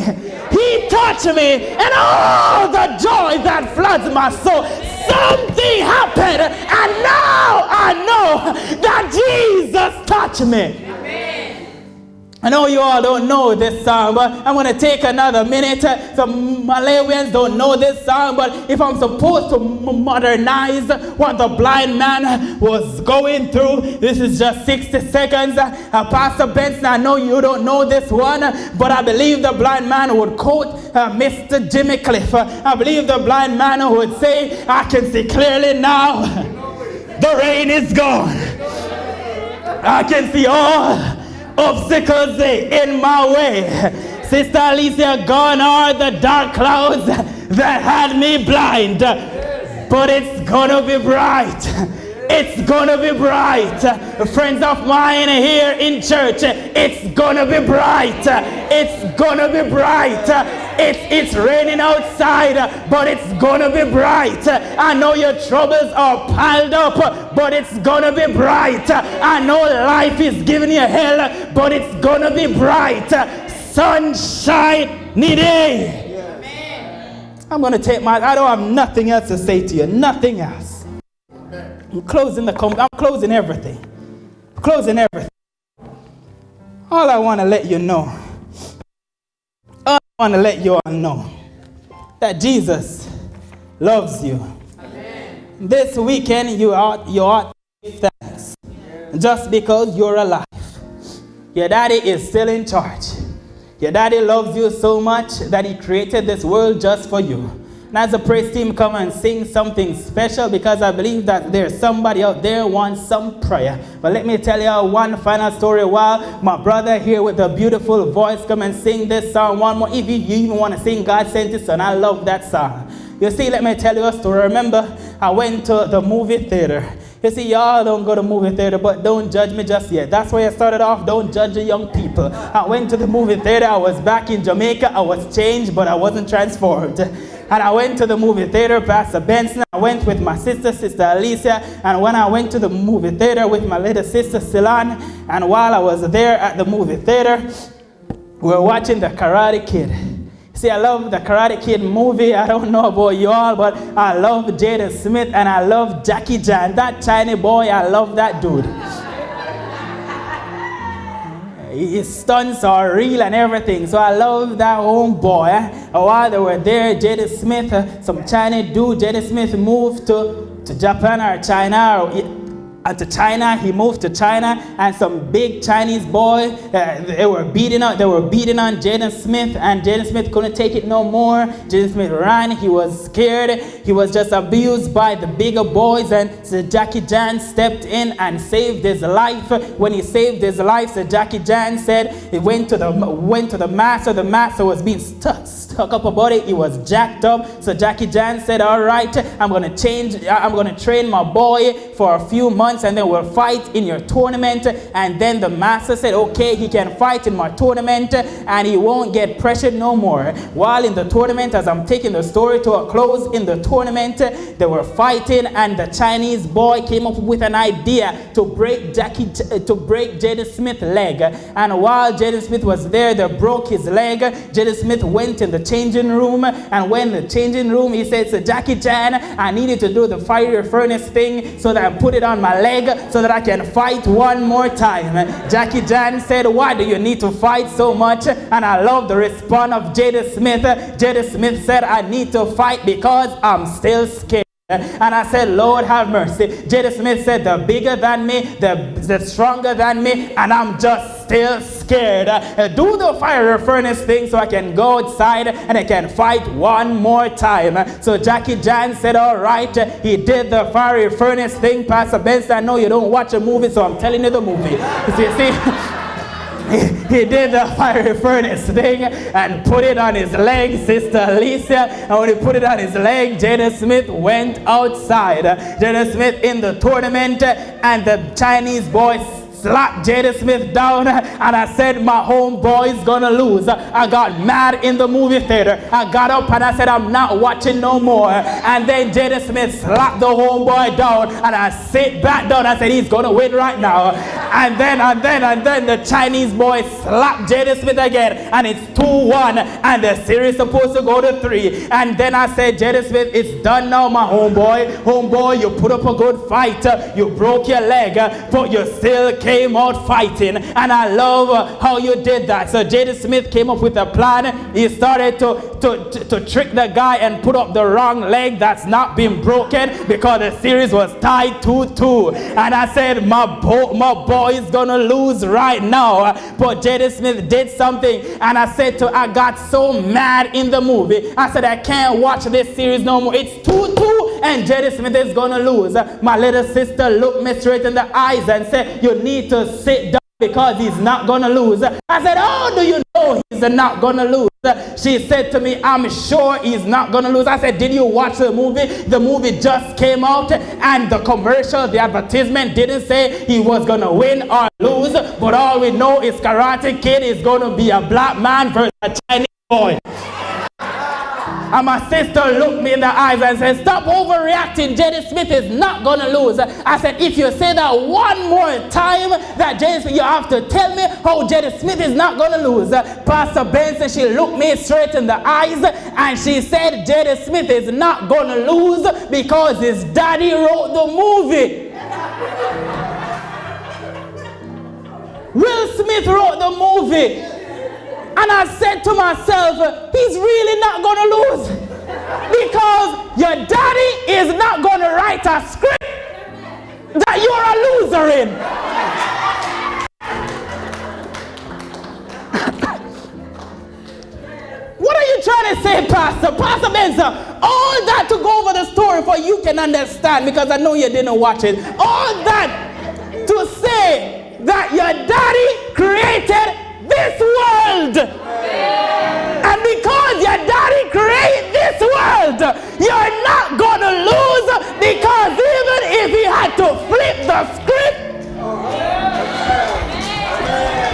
and all the joy that floods my soul. Something happened, and now I know that Jesus touched me. I know you all don't know this song, but I'm going to take another minute. Some Malawians don't know this song, but if I'm supposed to modernize what the blind man was going through, this is just 60 seconds. Pastor Benson, I know you don't know this one, but I believe the blind man would quote Mr. Jimmy Cliff. I believe the blind man would say, I can see clearly now. The rain is gone. I can see all obstacles in my way. Sister Alicia, gone are the dark clouds that had me blind, but it's gonna be bright. It's gonna be bright. Friends of mine here in church, it's gonna be bright. It's gonna be bright. It's raining outside, but it's gonna be bright. I know your troubles are piled up, but it's gonna be bright. I know life is giving you hell, but it's gonna be bright. Sunshine day. I'm gonna take I don't have nothing else to say to you, nothing else. I'm closing everything. All I want to let you know, that Jesus loves you. Amen. This weekend you ought to give thanks. Just because you're alive. Your daddy is still in charge. Your daddy loves you so much that he created this world just for you. And as the praise team come and sing something special, because I believe that there's somebody out there who wants some prayer. But let me tell you one final story while my brother here with a beautiful voice come and sing this song one more. If you even want to sing God Sent His Son, I love that song. You see, let me tell you a story. Remember, I went to the movie theater. You see, y'all don't go to movie theater, but don't judge me just yet. That's why I started off, don't judge the young people. I went to the movie theater. I was back in Jamaica. I was changed, but I wasn't transformed. And I went to the movie theater, Pastor Benson. I went with my sister, Sister Alicia. And when I went to the movie theater with my little sister, Silan, and while I was there at the movie theater, we were watching The Karate Kid. See, I love the Karate Kid movie. I don't know about you all, but I love Jaden Smith and I love Jackie Chan. That Chinese boy, I love that dude. His stunts are real and everything. So I love that homeboy. While they were there, Jaden Smith, some Chinese dude, Jaden Smith moved to Japan or China, to China. He moved to China, and some big Chinese boy, they were beating on Jaden Smith, and Jaden Smith couldn't take it no more. Jaden Smith ran. He was scared. He was just abused by the bigger boys, and so Jackie Chan stepped in and saved his life. When he saved his life, so Jackie Chan said he went to the master. The master was being talk up about it. He was jacked up. So Jackie Chan said, all right, I'm going to train my boy for a few months and then we'll fight in your tournament. And then the master said, okay, he can fight in my tournament and he won't get pressured no more. While in the tournament, as I'm taking the story to a close, in the tournament, they were fighting and the Chinese boy came up with an idea to break Jaden Smith's leg. And while Jaden Smith was there, they broke his leg. Jaden Smith went in the changing room, and when the changing room, he said, so Jackie Chan, I needed to do the fiery furnace thing so that I put it on my leg so that I can fight one more time. Jackie Chan said, why do you need to fight so much? And I love the response of Jaden Smith. Jaden Smith said, I need to fight because I'm still scared. And I said, Lord have mercy. Jaden Smith said, the bigger than me, the stronger than me, and I'm just still scared. Do the fiery furnace thing so I can go outside and I can fight one more time. So Jackie Chan said, all right. He did the fiery furnace thing. Pastor Benson, I know you don't watch a movie, so I'm telling you the movie. See, he did the fiery furnace thing and put it on his leg, Sister Alicia. And when he put it on his leg, Jaden Smith went outside. Jaden Smith in the tournament, and the Chinese boy slapped Jaden Smith down, and I said, my homeboy is gonna lose. I got mad in the movie theater. I got up and I said, I'm not watching no more. And then Jaden Smith slapped the homeboy down, and I sit back down. I said, he's gonna win right now. And then the Chinese boy slapped Jaden Smith again, and it's 2-1, and the series supposed to go to 3. And then I said, Jaden Smith, it's done now, my homeboy. Homeboy, you put up a good fight. You broke your leg, but you still came out fighting, and I love how you did that. So Jaden Smith came up with a plan. He started to trick the guy and put up the wrong leg that's not been broken because the series was tied 2-2. And I said, my boy is gonna lose right now. But Jaden Smith did something, and I got so mad in the movie. I said, I can't watch this series no more. It's 2-2 and Jaden Smith is gonna lose. My little sister looked me straight in the eyes and said, you need to sit down because he's not gonna lose. I said, how do you know he's not gonna lose? She said to me, I'm sure he's not gonna lose. I said, did you watch the movie? The movie just came out, and the commercial, the advertisement didn't say he was gonna win or lose, but all we know is Karate Kid is gonna be a black man versus a Chinese boy. And my sister looked me in the eyes and said, stop overreacting. Jaden Smith is not going to lose. I said, if you say that one more time, that Jaden Smith, you have to tell me how Jaden Smith is not going to lose. Pastor Benson, she looked me straight in the eyes and she said, Jaden Smith is not going to lose because his daddy wrote the movie. Will Smith wrote the movie. And I said to myself, he's really not going to lose because your daddy is not going to write a script that you're a loser in. What are you trying to say, Pastor? Pastor Benson, all that to go over the story for you can understand because I know you didn't watch it. All that to say that your daddy created this world. And because your daddy created this world, you're not gonna lose because even if he had to flip the script,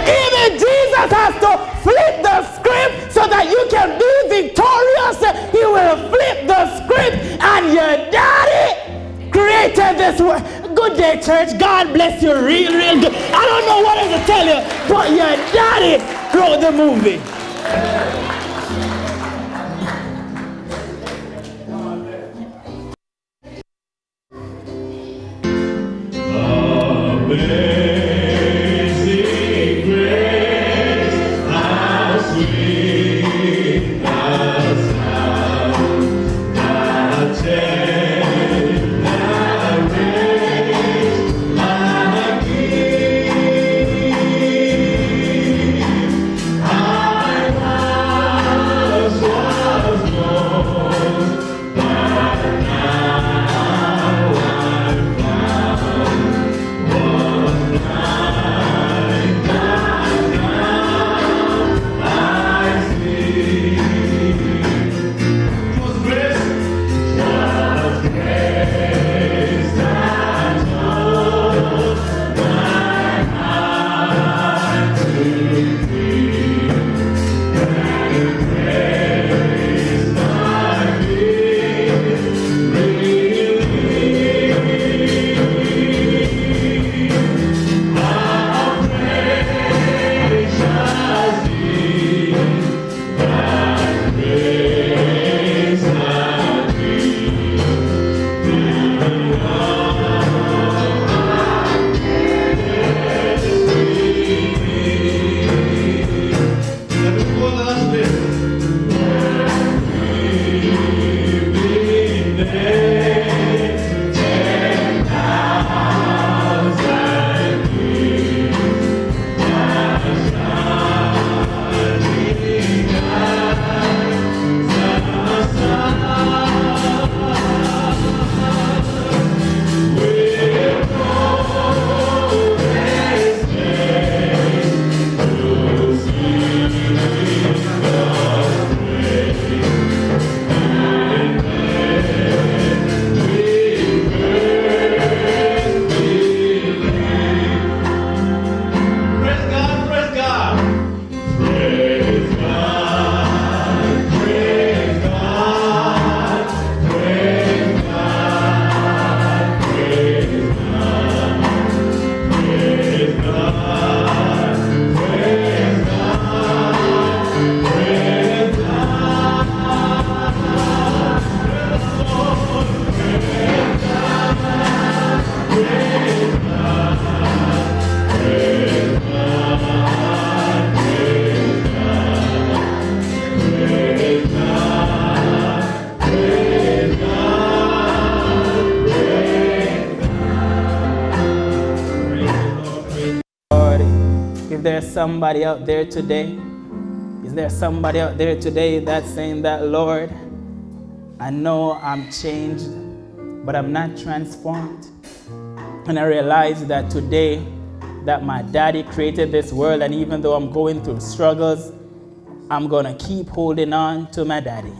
even Jesus has to flip the script so that you can be victorious. He will flip the script, and your daddy created this world. Good day, church. God bless you real good. I don't know what else to tell you, but your daddy wrote the movie. Amazing grace, how sweet the sound that saved a wretch like me. I once was lost, but now I'm found. Lord, if there's somebody out there today, is there somebody out there today that's saying that, Lord, I know I'm changed, but I'm not transformed. And I realize that today that my daddy created this world, and even though I'm going through struggles, I'm going to keep holding on to my daddy.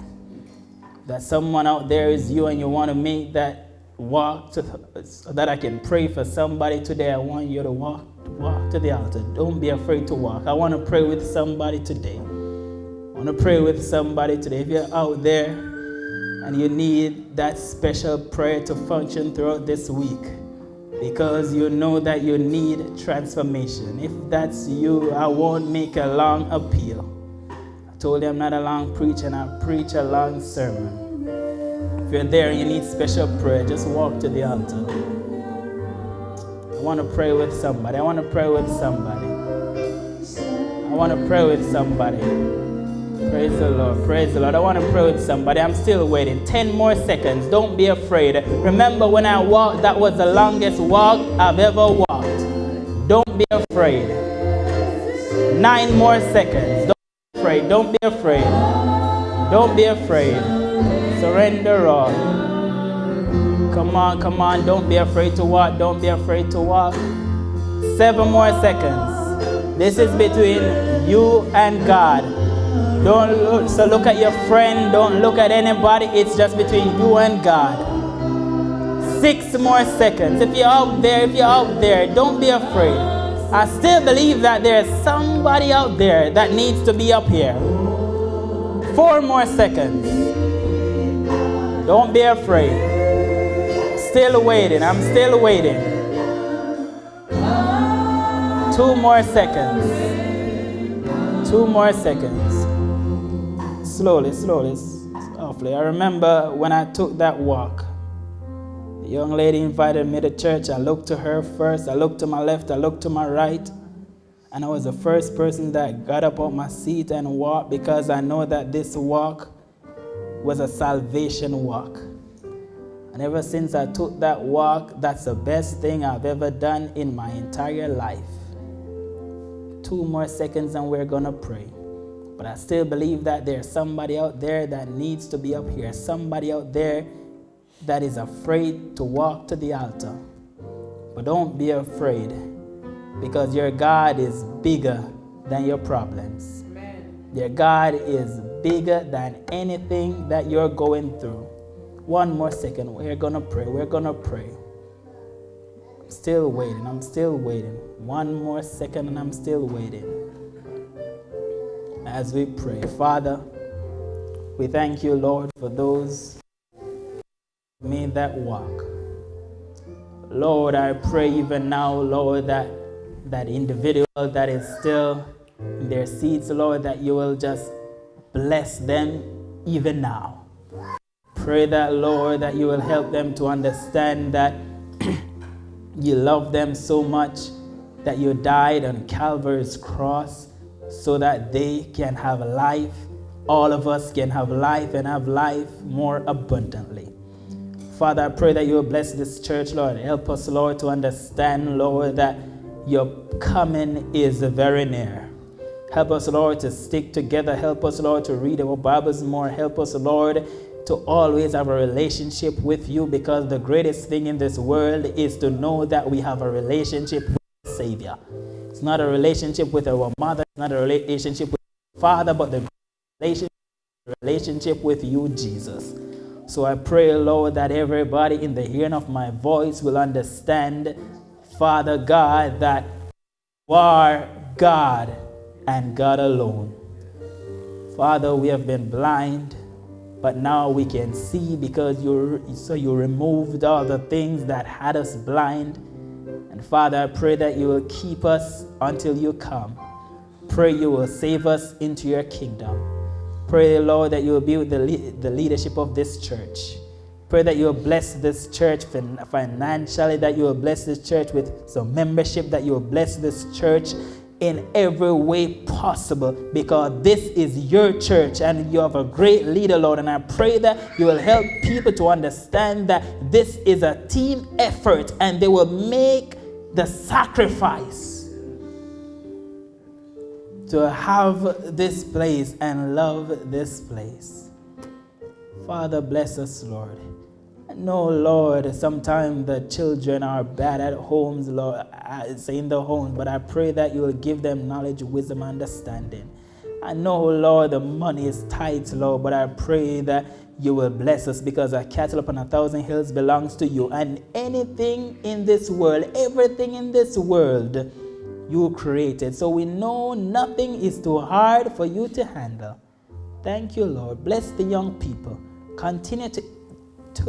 That someone out there is you and you want to make that walk so that I can pray for somebody today. I want you to walk to the altar. Don't be afraid to walk. I want to pray with somebody today. I want to pray with somebody today. If you're out there and you need that special prayer to function throughout this week, because you know that you need transformation. If that's you, I won't make a long appeal. I told you I'm not a long preacher, and I preach a long sermon. If you're there and you need special prayer, just walk to the altar. I want to pray with somebody. I want to pray with somebody. I want to pray with somebody. Praise the Lord. Praise the Lord. I want to pray with somebody. I'm still waiting. 10 more seconds. Don't be afraid. Remember when I walked, that was the longest walk I've ever walked. Don't be afraid. 9 more seconds. Don't be afraid. Don't be afraid. Don't be afraid. Surrender all. Come on, come on. Don't be afraid to walk. Don't be afraid to walk. 7 more seconds. This is between you and God. Look at your friend. Don't look at anybody. It's just between you and God. 6 more seconds. If you're out there, don't be afraid. I still believe that there's somebody out there that needs to be up here. 4 more seconds. Don't be afraid. Still waiting. I'm still waiting. 2 more seconds. 2 more seconds. Slowly, softly. I remember when I took that walk, the young lady invited me to church. I looked to her first. I looked to my left. I looked to my right. And I was the first person that got up on my seat and walked, because I know that this walk was a salvation walk. And ever since I took that walk, that's the best thing I've ever done in my entire life. 2 more seconds and we're going to pray. But I still believe that there's somebody out there that needs to be up here. Somebody out there that is afraid to walk to the altar. But don't be afraid, because your God is bigger than your problems. Amen. Your God is bigger than anything that you're going through. 1 more second. We're going to pray. We're going to pray. I'm still waiting. 1 more second and I'm still waiting. As we pray, Father, we thank you, Lord, for those who made that walk. Lord, I pray even now, Lord, that individual that is still in their seats, Lord, that you will just bless them even now. Pray that, Lord, that you will help them to understand that you love them so much that you died on Calvary's cross so that they can have life. All of us can have life and have life more abundantly. Father, I pray that you will bless this church, Lord. Help us, Lord, to understand, Lord, that your coming is very near. Help us, Lord, to stick together. Help us, Lord, to read our Bibles more. Help us, Lord, to always have a relationship with you, because the greatest thing in this world is to know that we have a relationship with the Savior. It's not a relationship with our mother. It's not a relationship with our father, but the relationship with you, Jesus. So I pray, Lord, that everybody in the hearing of my voice will understand, Father God, that you are God and God alone. Father, we have been blind, but now we can see, because you removed all the things that had us blind. And Father, I pray that you will keep us until you come. Pray you will save us into your kingdom. Pray, Lord, that you will be with the leadership of this church. Pray that you will bless this church financially, that you will bless this church with some membership, that you will bless this church in every way possible, because this is your church and you have a great leader, Lord. And I pray that you will help people to understand that this is a team effort and they will make the sacrifice to have this place and love this place. Father, bless us, Lord. No, Lord, sometimes the children are bad at homes, Lord, in the home, but I pray that you will give them knowledge, wisdom, understanding. I know, Lord, the money is tight, Lord, but I pray that you will bless us, because a cattle upon 1,000 hills belongs to you. And anything in this world, everything in this world, you created. So we know nothing is too hard for you to handle. Thank you, Lord. Bless the young people. Continue to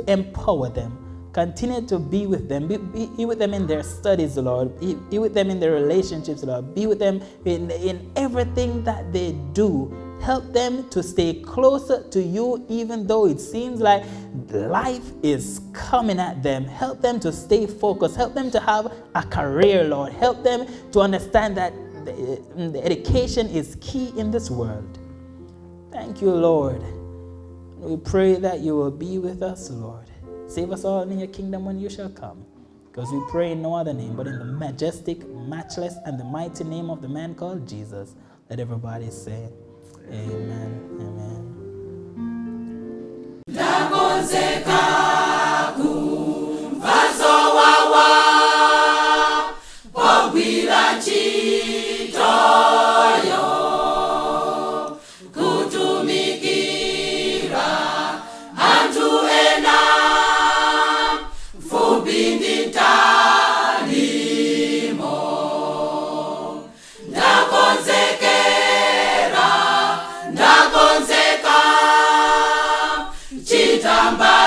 empower them. Continue to be with them. Be with them in their studies, Lord. Be with them in their relationships, Lord. Be with them in everything that they do. Help them to stay closer to you, even though it seems like life is coming at them. Help them to stay focused. Help them to have a career, Lord. Help them to understand that the education is key in this world. Thank you, Lord. We pray that you will be with us, Lord. Save us all in your kingdom when you shall come. Because we pray in no other name, but in the majestic, matchless, and the mighty name of the man called Jesus. Let everybody say, amen. Amen. Chitamba